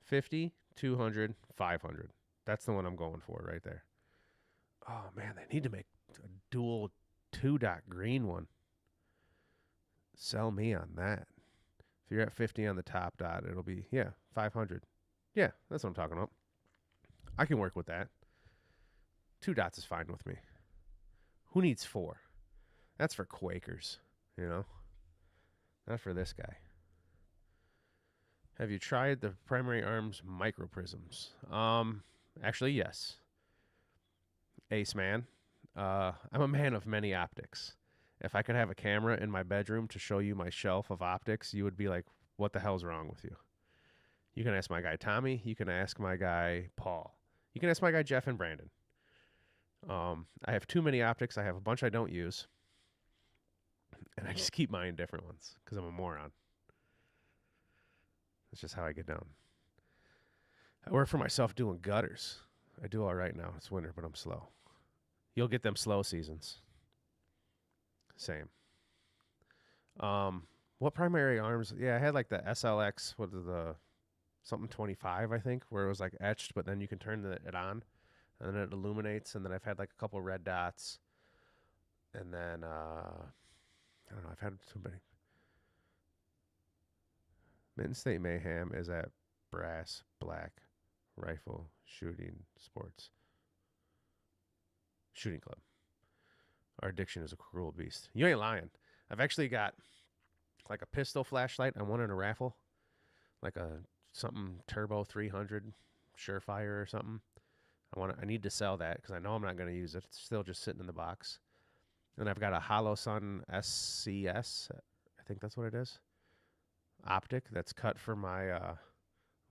50, 200, 500. That's the one I'm going for right there. Oh, man, they need to make a dual 2 dot green one. Sell me on that. If you're at 50 on the top dot, it'll be, 500. Yeah, that's what I'm talking about. I can work with that. 2 dots is fine with me. Who needs 4? That's for Quakers, you know? Not for this guy. Have you tried the primary arms microprisms? Actually, yes. Ace man. I'm a man of many optics. If I could have a camera in my bedroom to show you my shelf of optics, you would be like, what the hell's wrong with you? You can ask my guy Tommy. You can ask my guy Paul. You can ask my guy Jeff and Brandon. I have too many optics. I have a bunch I don't use. And I just keep buying different ones because I'm a moron. That's just how I get down. I work for myself doing gutters. I do all right now. It's winter, but I'm slow. You'll get them slow seasons. Same. What primary arms? Yeah, I had like the SLX, what is the something 25, I think, where it was like etched, but then you can turn it on, and then it illuminates. And then I've had like a couple red dots, and then I don't know. I've had too many. Mitten State Mayhem is at Brass Black Rifle Shooting Sports Shooting Club. Our addiction is a cruel beast. You ain't lying. I've actually got like a pistol flashlight. I won in a raffle, like a something Turbo 300 Surefire or something. I need to sell that because I know I'm not going to use it. It's still just sitting in the box. And I've got a Hollow Sun SCS. I think that's what it is. Optic that's cut for my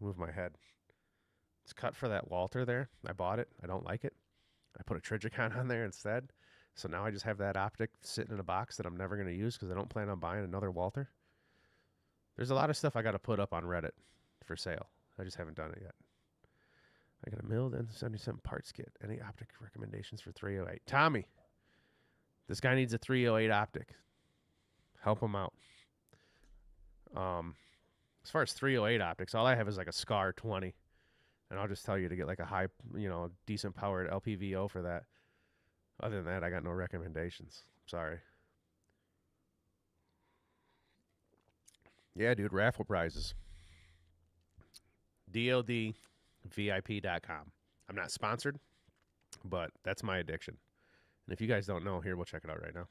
move my head. It's cut for that Walter there. I bought it. I don't like it. I put a Trijicon on there instead. So now I just have that optic sitting in a box that I'm never going to use because I don't plan on buying another Walter. There's a lot of stuff I got to put up on Reddit for sale. I just haven't done it yet. I got a milled and 77 parts kit. Any optic recommendations for 308? Tommy, this guy needs a 308 optic. Help him out. As far as 308 optics, all I have is like a SCAR 20. And I'll just tell you to get like a high, decent powered LPVO for that. Other than that, I got no recommendations. Sorry. Yeah, dude, raffle prizes. DODVIP.com. I'm not sponsored, but that's my addiction. And if you guys don't know, here, we'll check it out right now.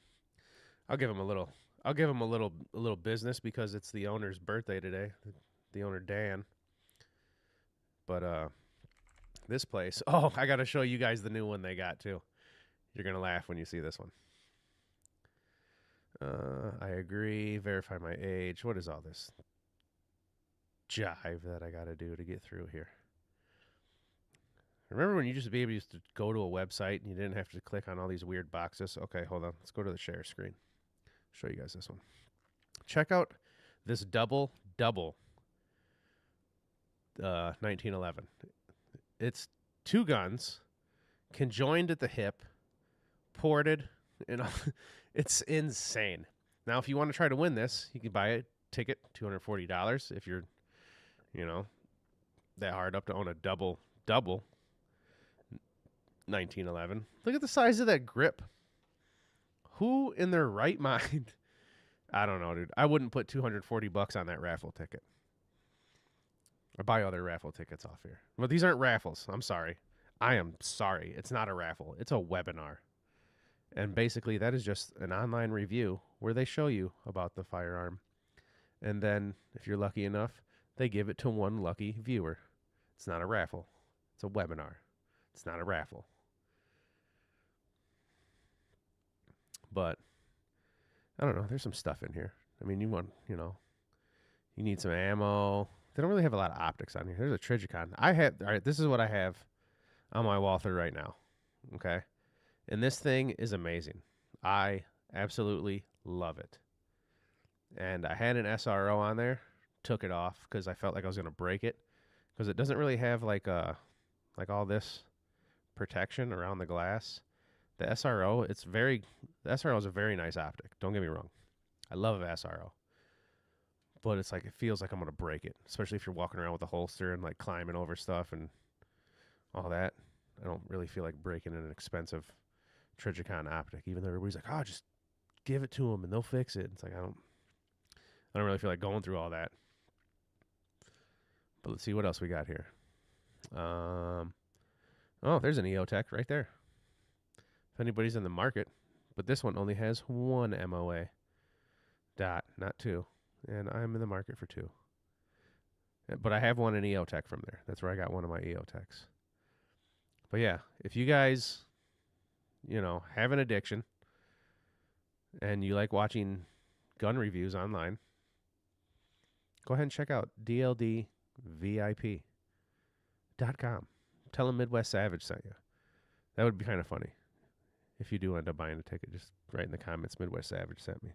I'll give him a little business because it's the owner's birthday today. The owner, Dan. But this place, I got to show you guys the new one they got too. You're going to laugh when you see this one. I agree. Verify my age. What is all this jive that I got to do to get through here? Remember when you used to be able to go to a website and you didn't have to click on all these weird boxes? Okay, hold on. Let's go to the share screen. Show you guys this one. Check out this double 1911. It's 2 guns conjoined at the hip, ported, and it's insane. Now, if you want to try to win this, you can buy a ticket, $240. If you're, that hard up to own a double 1911. Look at the size of that grip. Who in their right mind? I don't know, dude. I wouldn't put $240 on that raffle ticket. Or buy other raffle tickets off here. Well, these aren't raffles. I'm sorry. I am sorry. It's not a raffle. It's a webinar. And basically, that is just an online review where they show you about the firearm. And then, if you're lucky enough, they give it to one lucky viewer. It's not a raffle. It's a webinar. It's not a raffle. But, I don't know. There's some stuff in here. I mean, you need some ammo. They don't really have a lot of optics on here. There's a Trijicon. All right, this is what I have on my Walther right now. Okay? And this thing is amazing. I absolutely love it. And I had an SRO on there. Took it off because I felt like I was going to break it. Because it doesn't really have like all this protection around the glass. The SRO is a very nice optic. Don't get me wrong. I love an SRO. But it's like, it feels like I'm going to break it. Especially if you're walking around with a holster and like climbing over stuff and all that. I don't really feel like breaking an expensive Trijicon optic. Even though everybody's like, oh, just give it to them and they'll fix it. It's like, I don't really feel like going through all that. But let's see what else we got here. Oh, there's an EOTech right there. If anybody's in the market. But this one only has 1 MOA. Dot, not 2. And I'm in the market for 2. But I have one in EOTech from there. That's where I got one of my EOTechs. But yeah, if you guys, have an addiction and you like watching gun reviews online, go ahead and check out dldvip.com. Tell them Midwest Savage sent you. That would be kind of funny. If you do end up buying a ticket, just write in the comments, Midwest Savage sent me.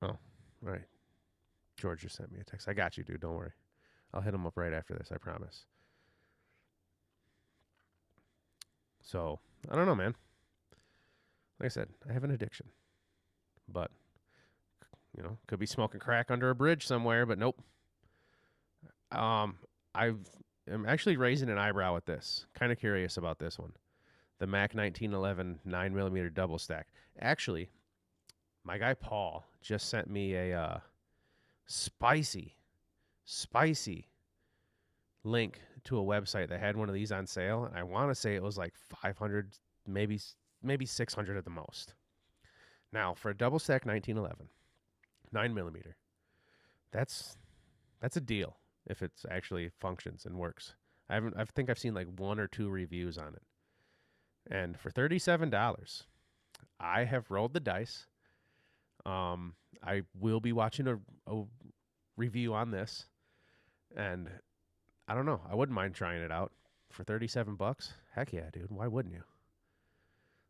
Oh, all right. George just sent me a text. I got you, dude. Don't worry. I'll hit him up right after this, I promise. So, I don't know, man. Like I said, I have an addiction. But, could be smoking crack under a bridge somewhere, but nope. I'm actually raising an eyebrow at this. Kind of curious about this one. The Mac 1911 9mm double stack. Actually, my guy Paul just sent me a spicy link to a website that had one of these on sale. And I want to say it was like 500, maybe 600 at the most. Now, for a double stack 1911, 9mm, that's a deal if it actually functions and works. I think I've seen like 1 or 2 reviews on it. And for $37, I have rolled the dice. I will be watching a review on this, and I don't know. I wouldn't mind trying it out for $37. Heck yeah, dude. Why wouldn't you?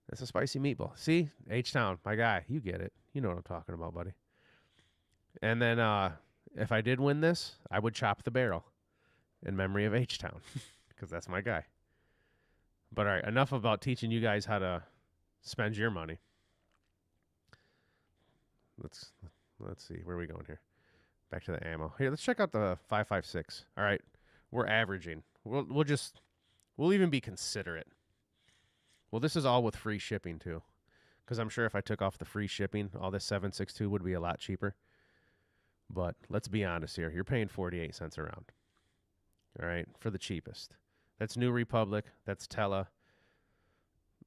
That's a spicy meatball. See, H-Town, my guy. You get it. You know what I'm talking about, buddy. And then if I did win this, I would chop the barrel in memory of H-Town because that's my guy. But all right, enough about teaching you guys how to spend your money. Let's see. Where are we going here? Back to the ammo. Here, let's check out the 5.56. All right, we're averaging. We'll even be considerate. Well, this is all with free shipping too, because I'm sure if I took off the free shipping, all this 7.62 would be a lot cheaper. But let's be honest here. You're paying 48 cents a round. All right, for the cheapest. That's New Republic. That's Tela.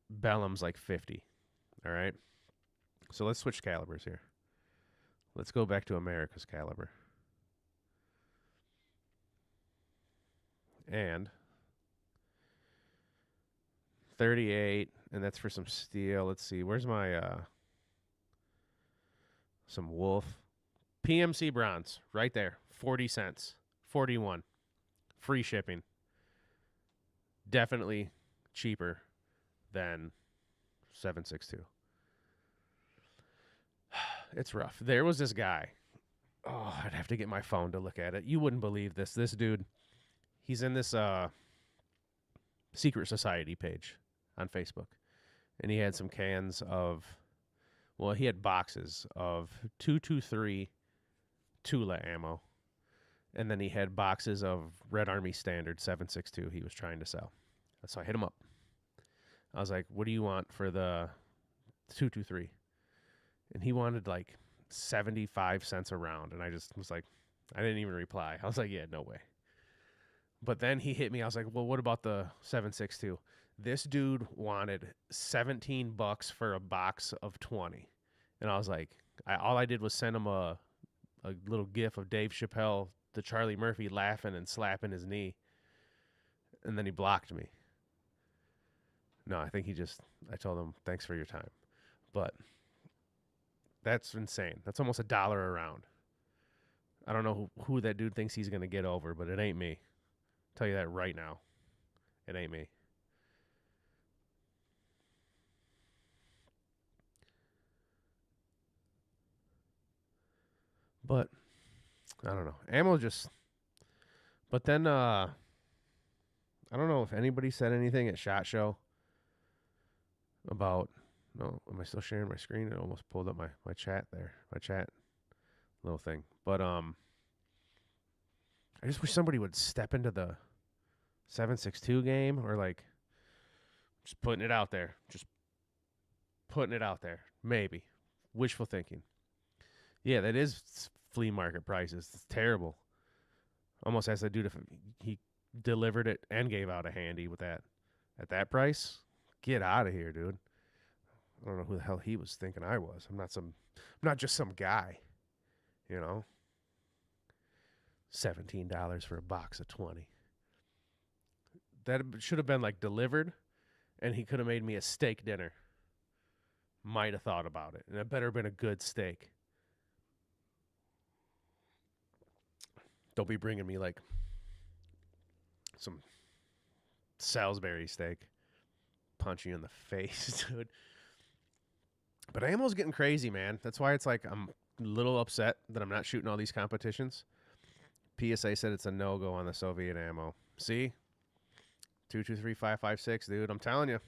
Bellum's like 50. All right. So let's switch calibers here. Let's go back to America's caliber. And 38, and that's for some steel. Let's see. Where's my some Wolf PMC bronze right there. 40 cents. 41. free shipping. Definitely cheaper than 7.62. It's rough. There was this guy. Oh, I'd have to get my phone to look at it. You wouldn't believe this. This dude, he's in this secret society page on Facebook. And he had some cans of, well, he had boxes of 223 Tula ammo. And then he had boxes of Red Army Standard 7.62 he was trying to sell. So I hit him up. I was like, what do you want for the 223? And he wanted like 75 cents a round. And I just was like, I didn't even reply. I was like, yeah, no way. But then he hit me. I was like, well, what about the 7.62? This dude wanted $17 for a box of 20. And I was like, all I did was send him a little gif of Dave Chappelle, the Charlie Murphy, laughing and slapping his knee. And then he blocked me. No, I think I told him, thanks for your time. But that's insane. That's almost $1 a round. I don't know who that dude thinks he's going to get over, but it ain't me. I'll tell you that right now. It ain't me. But I don't know. Ammo just. But then I don't know if anybody said anything at SHOT Show about. No, am I still sharing my screen? It almost pulled up my chat there. My chat little thing. But I just wish somebody would step into the 7.62 game, or like just putting it out there. Just putting it out there. Maybe. Wishful thinking. Yeah, that is flea market prices. It's terrible. Almost as that dude, if he delivered it and gave out a handy with that at that price, get out of here, dude. I don't know who the hell he was thinking I was. I'm not just some guy, you know. $17 for a box of 20. That should have been like delivered, and he could have made me a steak dinner. Might have thought about it, and it better have been a good steak. Don't be bringing me like some Salisbury steak. Punch you in the face, dude. But ammo's getting crazy, man. That's why it's like I'm a little upset that I'm not shooting all these competitions. PSA said it's a no-go on the Soviet ammo. See? 223-556, dude. I'm telling you.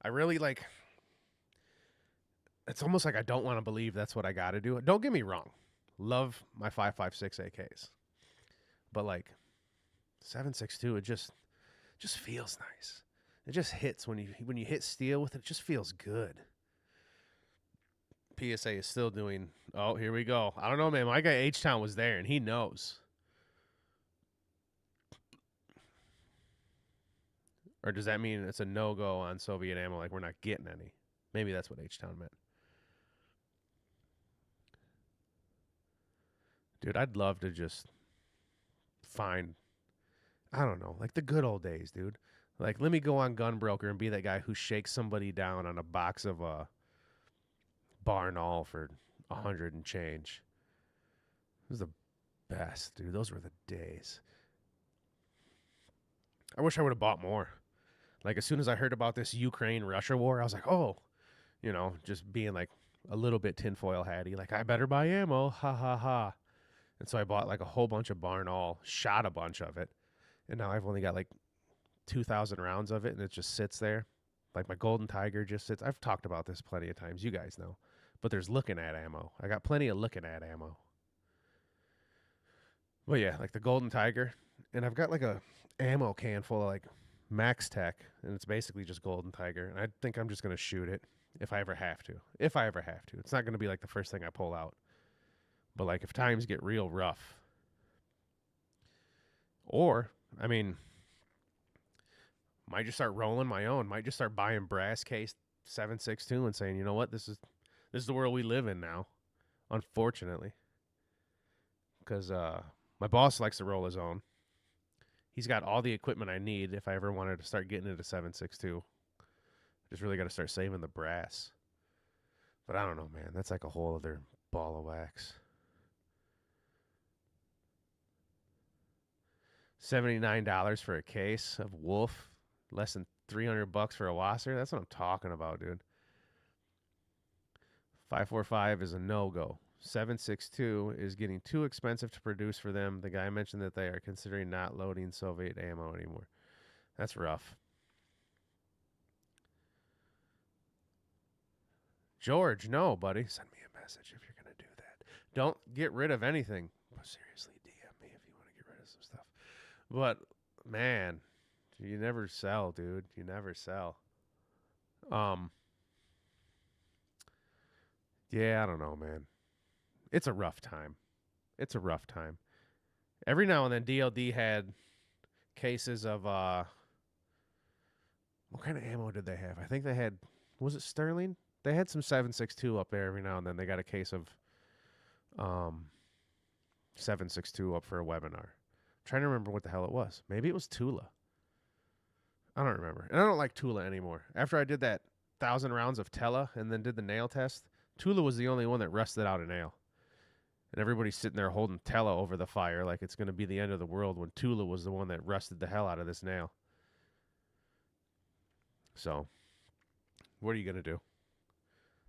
I really like... It's almost like I don't want to believe that's what I got to do. Don't get me wrong. Love my 5.56 AKs. But like 7.62, it just feels nice. It just hits when you hit steel with it. It just feels good. PSA is still doing. Oh, here we go. I don't know, man. My guy H-Town was there, and he knows. Or does that mean it's a no-go on Soviet ammo? Like we're not getting any? Maybe that's what H-Town meant. Dude, I'd love to just find, I don't know, like the good old days, dude. Like, let me go on Gunbroker and be that guy who shakes somebody down on a box of Barnaul for 100 and change. It was the best, dude. Those were the days. I wish I would have bought more. Like, as soon as I heard about this Ukraine-Russia war, I was like, oh, you know, just being like a little bit tinfoil hatty. Like, I better buy ammo. Ha, ha, ha. And so I bought like a whole bunch of Barnaul, shot a bunch of it. And now I've only got like 2,000 rounds of it, and it just sits there. Like my Golden Tiger just sits. I've talked about this plenty of times. You guys know. But there's looking at ammo. I got plenty of looking at ammo. Well, yeah, like the Golden Tiger. And I've got like a ammo can full of like Max Tech, and it's basically just Golden Tiger. And I think I'm just going to shoot it if I ever have to. If I ever have to. It's not going to be like the first thing I pull out. But like if times get real rough. Or, I mean, might just start rolling my own. Might just start buying brass case 7.62 and saying, you know what, this is the world we live in now. Unfortunately. Because my boss likes to roll his own. He's got all the equipment I need if I ever wanted to start getting into 7.62. Just really got to start saving the brass. But I don't know, man. That's like a whole other ball of wax. $79 for a case of Wolf, less than $300 for a Wasser. That's what I'm talking about, dude. 545 is a no-go. 762 is getting too expensive to produce for them. The guy mentioned that they are considering not loading Soviet ammo anymore. That's rough. George, no, buddy. Send me a message if you're going to do that. Don't get rid of anything. Seriously, DM me if you want to get rid of some stuff. But, man, you never sell, dude. You never sell. Yeah, I don't know, man. It's a rough time. It's a rough time. Every now and then, DLD had cases of, what kind of ammo did they have? I think they had, was it Sterling? They had some 7.62 up there every now and then. They got a case of 7.62 up for a webinar. I'm trying to remember what the hell it was. Maybe it was Tula. I don't remember. And I don't like Tula anymore. After I did that 1,000 rounds of Tela and then did the nail test, Tula was the only one that rusted out a nail. And everybody's sitting there holding Tela over the fire like it's going to be the end of the world when Tula was the one that rusted the hell out of this nail. So, what are you going to do?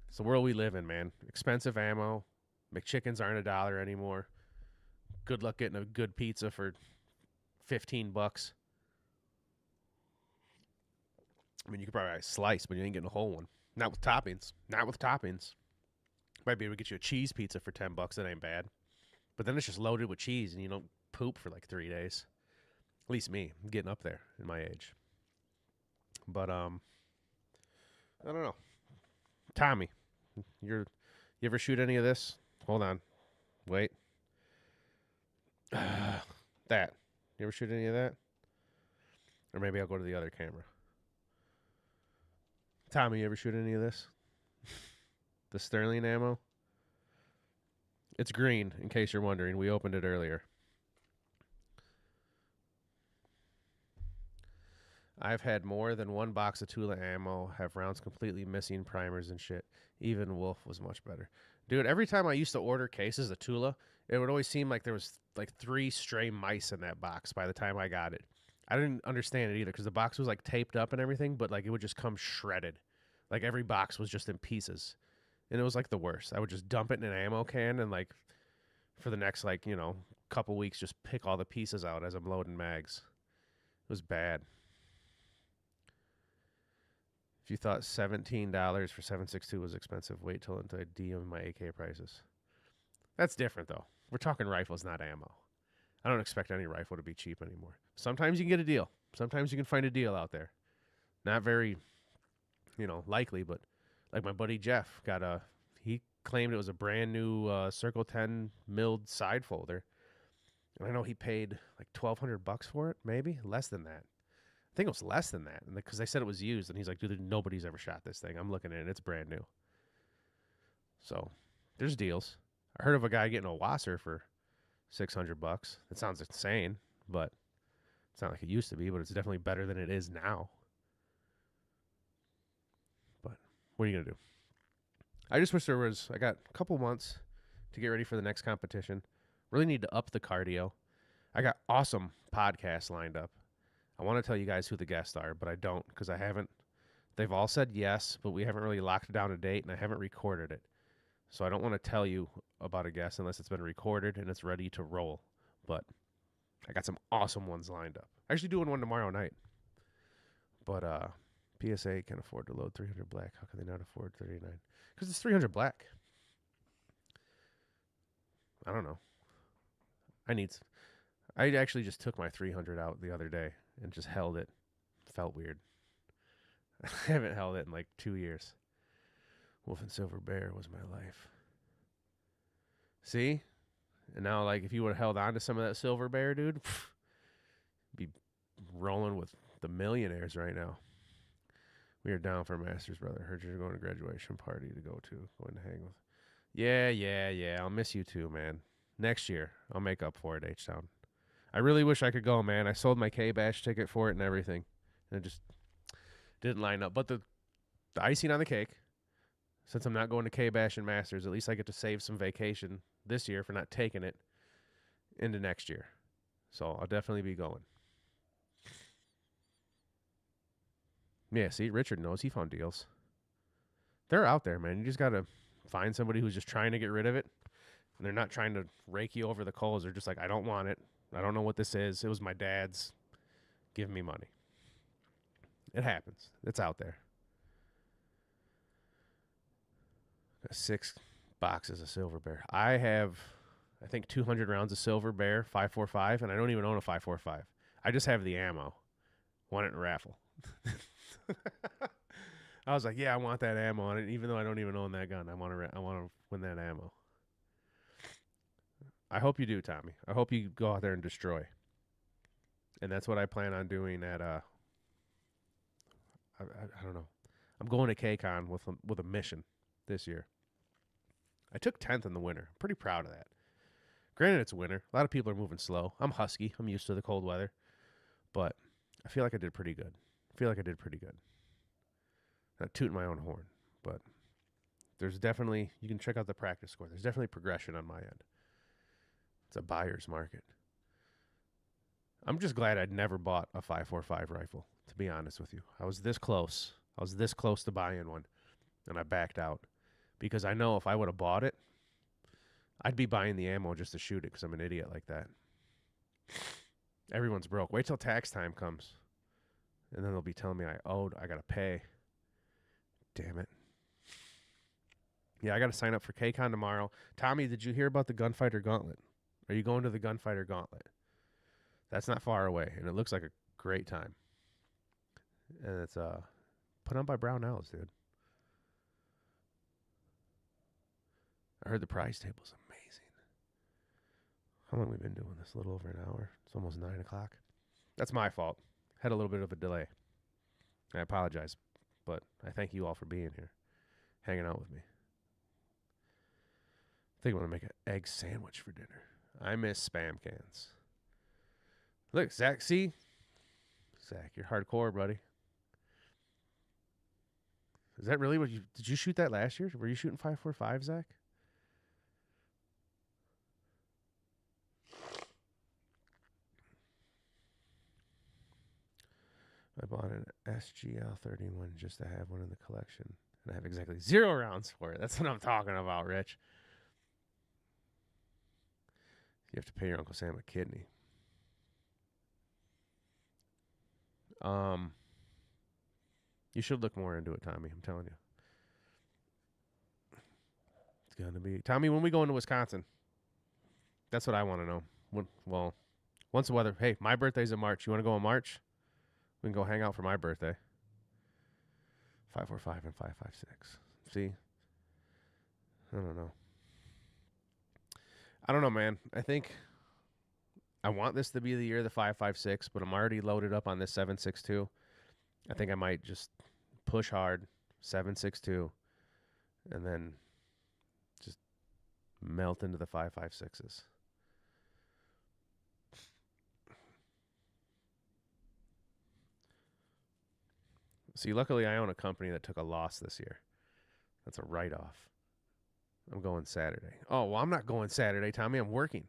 It's the world we live in, man. Expensive ammo. McChickens aren't $1 anymore. Good luck getting a good pizza for $15. I mean, you could probably buy a slice, but you ain't getting a whole one. Not with toppings. Not with toppings. Might be able to get you a cheese pizza for $10. That ain't bad. But then it's just loaded with cheese, and you don't poop for like 3 days. At least me. I'm getting up there in my age. But I don't know. Tommy, you ever shoot any of this? Hold on. Wait. That. You ever shoot any of that? Or maybe I'll go to the other camera. Tommy, you ever shoot any of this? The Sterling ammo? It's green, in case you're wondering. We opened it earlier. I've had more than one box of Tula ammo, have rounds completely missing, primers and shit. Even Wolf was much better. Dude, every time I used to order cases of Tula, it would always seem like there was like 3 stray mice in that box by the time I got it. I didn't understand it either because the box was like taped up and everything, but like it would just come shredded. Like every box was just in pieces. And it was like the worst. I would just dump it in an ammo can and like for the next like, couple weeks just pick all the pieces out as I'm loading mags. It was bad. If you thought $17 for 7.62 was expensive, wait till I DM my AK prices. That's different though. We're talking rifles, not ammo. I don't expect any rifle to be cheap anymore. Sometimes you can get a deal. Sometimes you can find a deal out there. Not very, likely, but like my buddy Jeff he claimed it was a brand new Circle 10 milled side folder. And I know he paid like $1,200 for it, maybe less than that. I think it was less than that because they said it was used. And he's like, dude, nobody's ever shot this thing. I'm looking at it. It's brand new. So there's deals. I heard of a guy getting a Wasser for $600. That sounds insane, but it's not like it used to be, but it's definitely better than it is now. But what are you going to do? I just wish I got a couple months to get ready for the next competition. Really need to up the cardio. I got awesome podcasts lined up. I want to tell you guys who the guests are, but I don't because I haven't. They've all said yes, but we haven't really locked down a date, and I haven't recorded it. So I don't want to tell you about a guest unless it's been recorded and it's ready to roll. But I got some awesome ones lined up. Actually doing one tomorrow night. But PSA can afford to load 300 black. How can they not afford 39? Because it's 300 black. I don't know. I actually just took my 300 out the other day and just held it. Felt weird. I haven't held it in like 2 years. Wolf and Silver Bear was my life. See? And now, like, if you would have held on to some of that Silver Bear, dude, be rolling with the millionaires right now. We are down for Masters, brother. Heard you're going to graduation party to go to. Going to hang with. Yeah. I'll miss you too, man. Next year, I'll make up for it, H-Town. I really wish I could go, man. I sold my K-Bash ticket for it and everything. And it just didn't line up. But the icing on the cake, since I'm not going to K-Bash and Masters, at least I get to save some vacation this year for not taking it into next year. So I'll definitely be going. Yeah, see, Richard knows. He found deals. They're out there, man. You just got to find somebody who's just trying to get rid of it. And they're not trying to rake you over the coals. They're just like, I don't want it. I don't know what this is. It was my dad's. Give me money. It happens. It's out there. Got 6 boxes of Silver Bear. I have, I think, 200 rounds of Silver Bear 545, and I don't even own a 545. I just have the ammo. Won it in a raffle. I was like, yeah, I want that ammo on it, even though I don't even own that gun. I want to win that ammo. I hope you do, Tommy. I hope you go out there and destroy. And that's what I plan on doing at I don't know. I'm going to KCON with a mission this year. I took 10th in the winter. I'm pretty proud of that. Granted, it's winter. A lot of people are moving slow. I'm husky. I'm used to the cold weather. But I feel like I did pretty good. Not tooting my own horn, but there's definitely, you can check out the practice score. There's definitely progression on my end. It's a buyer's market. I'm just glad I'd never bought a 545 rifle, to be honest with you. I was this close. To buying one, and I backed out because I know if I would have bought it, I'd be buying the ammo just to shoot it because I'm an idiot like that. Everyone's broke. Wait till tax time comes, and then they'll be telling me I got to pay. Damn it. Yeah, I got to sign up for KCON tomorrow. Tommy, did you hear about the Gunfighter Gauntlet? Are you going to the Gunfighter Gauntlet? That's not far away, and it looks like a great time. And it's put on by Brownells, dude. I heard the prize table's amazing. How long have we been doing this? A little over an hour. It's almost 9 o'clock. That's my fault. Had a little bit of a delay. I apologize, but I thank you all for being here, hanging out with me. I think I'm going to make an egg sandwich for dinner. I miss Spam cans. Look, Zach, see? Zach, you're hardcore, buddy. Is that really what did you shoot that last year? Were you shooting 545, Zach? I bought an SGL 31 just to have one in the collection. And I have exactly 0 rounds for it. That's what I'm talking about, Rich. You have to pay your Uncle Sam a kidney. You should look more into it, Tommy. I'm telling you. It's going to be... Tommy, when we go into Wisconsin? That's what I want to know. Well, once the weather... Hey, my birthday's in March. You want to go in March? We can go hang out for my birthday. 545 and 556. See? I don't know, man. I think I want this to be the year of the 556, but I'm already loaded up on this 762. I think I might just push hard, 762, and then just melt into the 556s. See, luckily I own a company that took a loss this year. That's a write-off. I'm going Saturday. Oh, well, I'm not going Saturday, Tommy. I'm working.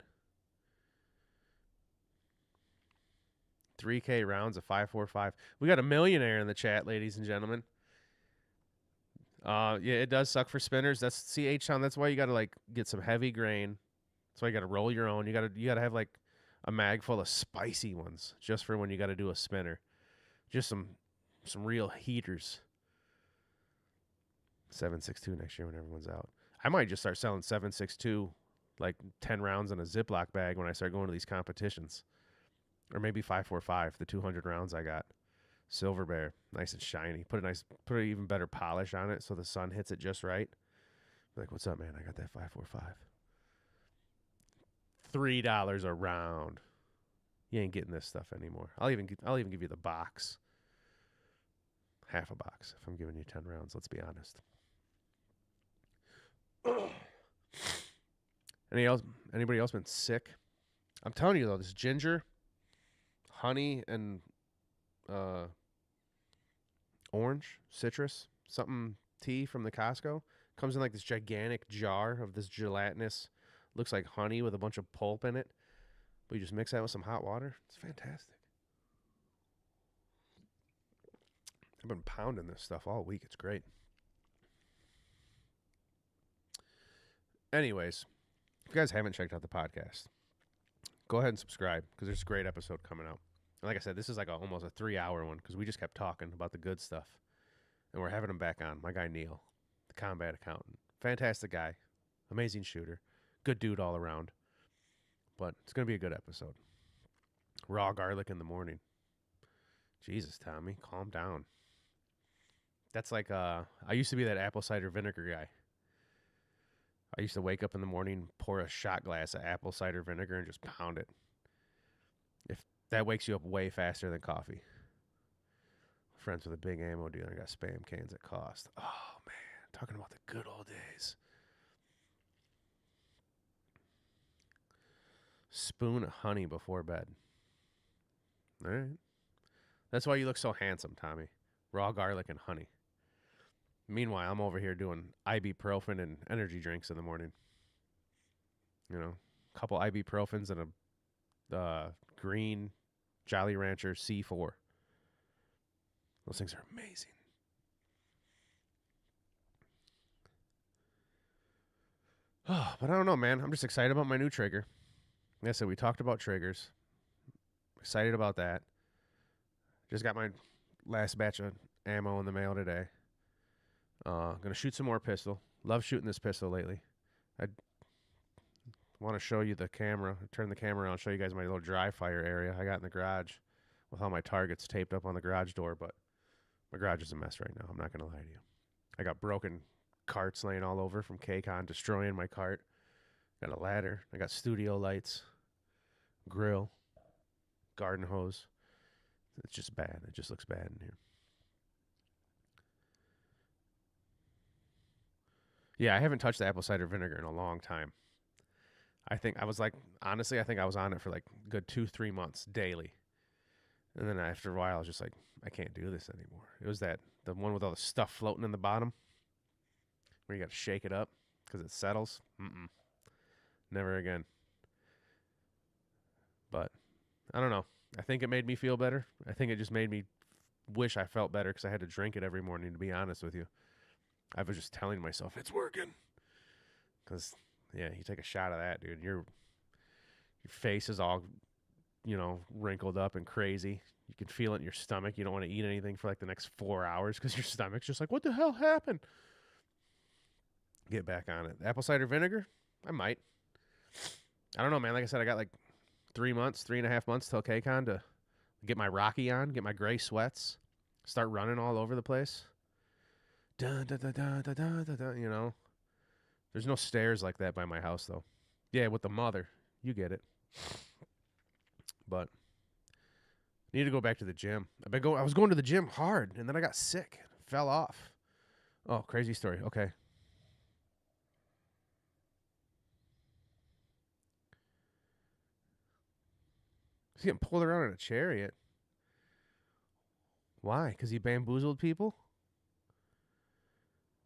3K rounds of 545. We got a millionaire in the chat, ladies and gentlemen. Yeah, it does suck for spinners. That's H-Town. That's why you got to like get some heavy grain. That's why you got to roll your own. You got to have like a mag full of spicy ones just for when you got to do a spinner. Just some real heaters. 762 next year when everyone's out. I might just start selling 762 like 10 rounds in a Ziploc bag when I start going to these competitions. Or maybe 545, the 200 rounds I got. Silver Bear, nice and shiny. Put an even better polish on it so the sun hits it just right. Like, what's up, man? I got that 545. $3 a round. You ain't getting this stuff anymore. I'll even give you the box. Half a box if I'm giving you 10 rounds, let's be honest. Anybody else been sick? I'm telling you though, this ginger, honey, and orange, citrus, something tea from the Costco comes in like this gigantic jar of this gelatinous, looks like honey with a bunch of pulp in it. But you just mix that with some hot water. It's fantastic. I've been pounding this stuff all week. It's great. Anyways, if you guys haven't checked out the podcast, go ahead and subscribe because there's a great episode coming out. And like I said, this is like almost a 3-hour one because we just kept talking about the good stuff. And we're having him back on. My guy Neil, the combat accountant. Fantastic guy. Amazing shooter. Good dude all around. But it's going to be a good episode. Raw garlic in the morning. Jesus, Tommy, calm down. That's like, I used to be that apple cider vinegar guy. I used to wake up in the morning, pour a shot glass of apple cider vinegar, and just pound it. If that wakes you up way faster than coffee. Friends with a big ammo dealer got Spam cans at cost. Oh, man. Talking about the good old days. Spoon of honey before bed. All right. That's why you look so handsome, Tommy. Raw garlic and honey. Meanwhile, I'm over here doing ibuprofen and energy drinks in the morning. You know, a couple ibuprofens and a green Jolly Rancher C4. Those things are amazing. Oh, but I don't know, man. I'm just excited about my new trigger. Like I said, we talked about triggers. Excited about that. Just got my last batch of ammo in the mail today. Gonna shoot some more pistol. Love shooting this pistol lately. I want to show you the camera. Turn the camera on, show you guys my little dry fire area I got in the garage with all my targets taped up on the garage door, but my garage is a mess right now. I'm not gonna lie to you. I got broken carts laying all over from KCON destroying my cart. Got a ladder. I got studio lights, grill, garden hose. It's just bad. It just looks bad in here. Yeah, I haven't touched the apple cider vinegar in a long time. I think I was like, honestly, I think I was on it for like a good 2-3 months daily. And then after a while, I was just like, I can't do this anymore. It was the one with all the stuff floating in the bottom where you got to shake it up because it settles. Never again. But I don't know. I think it made me feel better. I think it just made me wish I felt better because I had to drink it every morning, to be honest with you. I was just telling myself, it's working. Because, yeah, you take a shot of that, dude. Your face is all, wrinkled up and crazy. You can feel it in your stomach. You don't want to eat anything for like the next 4 hours because your stomach's just like, what the hell happened? Get back on it. Apple cider vinegar? I might. I don't know, man. Like I said, I got like 3.5 months till KCON to get my Rocky on, get my gray sweats, start running all over the place. Dun, dun, dun, dun, dun, dun, dun, dun, There's no stairs like that by my house, though. Yeah, with the mother. You get it. But I need to go back to the gym. I was going to the gym hard, and then I got sick. Fell off. Oh, crazy story. Okay. He's getting pulled around in a chariot. Why? Because he bamboozled people?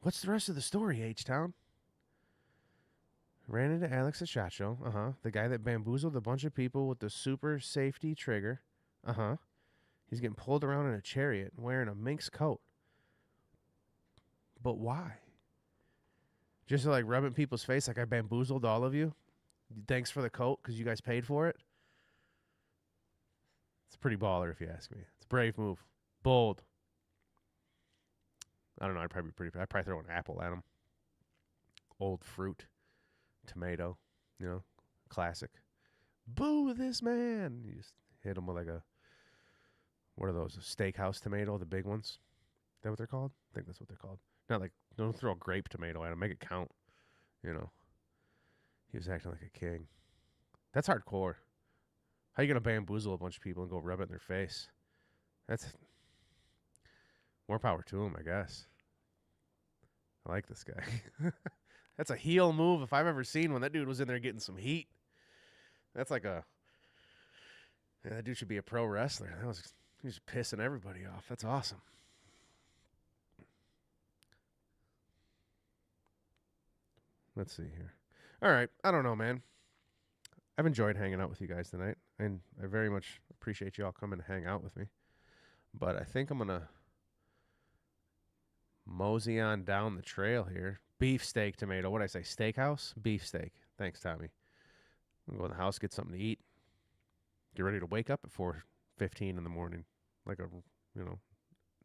What's the rest of the story, H-Town? Ran into Alex at SHOT Show. The guy that bamboozled a bunch of people with the super safety trigger. He's getting pulled around in a chariot wearing a minx coat. But why? Just to like rub it in people's face like I bamboozled all of you? Thanks for the coat because you guys paid for it? It's pretty baller if you ask me. It's a brave move. Bold. I don't know. I'd probably throw an apple at him. Old fruit. Tomato. Classic. Boo this man. You just hit him with like what are those? A steakhouse tomato, the big ones? Is that what they're called? I think that's what they're called. Not like, don't throw a grape tomato at him. Make it count. He was acting like a king. That's hardcore. How you going to bamboozle a bunch of people and go rub it in their face? That's more power to him, I guess. I like this guy. That's a heel move if I've ever seen one. That dude was in there getting some heat. That's like that dude should be a pro wrestler. He was pissing everybody off. That's awesome. Let's see here. All right. I don't know, man. I've enjoyed hanging out with you guys tonight, and I very much appreciate you all coming to hang out with me. But I think I'm gonna mosey on down the trail here. Beefsteak tomato. What did I say? Steakhouse? Beefsteak. Thanks, Tommy. I'm gonna go in the house, get something to eat. Get ready to wake up at 4:15 in the morning, like a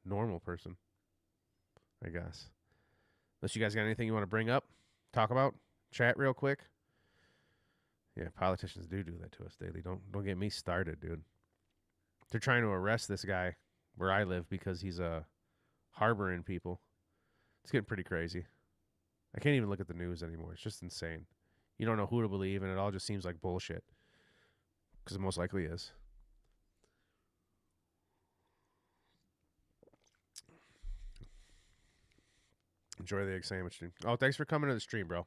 normal person, I guess. Unless you guys got anything you want to bring up, talk about, chat real quick. Yeah, politicians do that to us daily. Don't get me started, dude. They're trying to arrest this guy where I live because he's harboring people. It's getting pretty crazy. I can't even look at the news anymore. It's just insane. You don't know who to believe, and it all just seems like bullshit. Because it most likely is. Enjoy the egg sandwich, dude. Oh, thanks for coming to the stream, bro.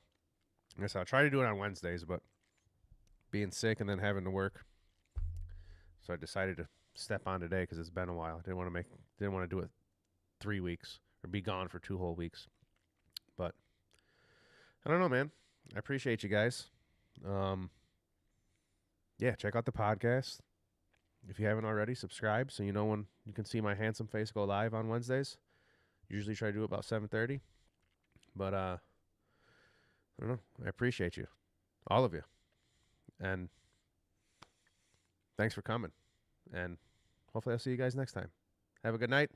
I guess I'll try to do it on Wednesdays, but being sick and then having to work, so I decided to step on today because it's been a while. I didn't want to do it 3 weeks or be gone for 2 whole weeks. But I don't know, man. I appreciate you guys. Yeah, check out the podcast. If you haven't already, subscribe so you know when you can see my handsome face go live on Wednesdays. Usually try to do it about 7:30. But I don't know. I appreciate you. All of you. And thanks for coming. And hopefully I'll see you guys next time. Have a good night.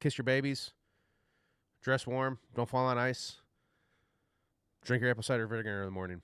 Kiss your babies. Dress warm. Don't fall on ice. Drink your apple cider vinegar in the morning.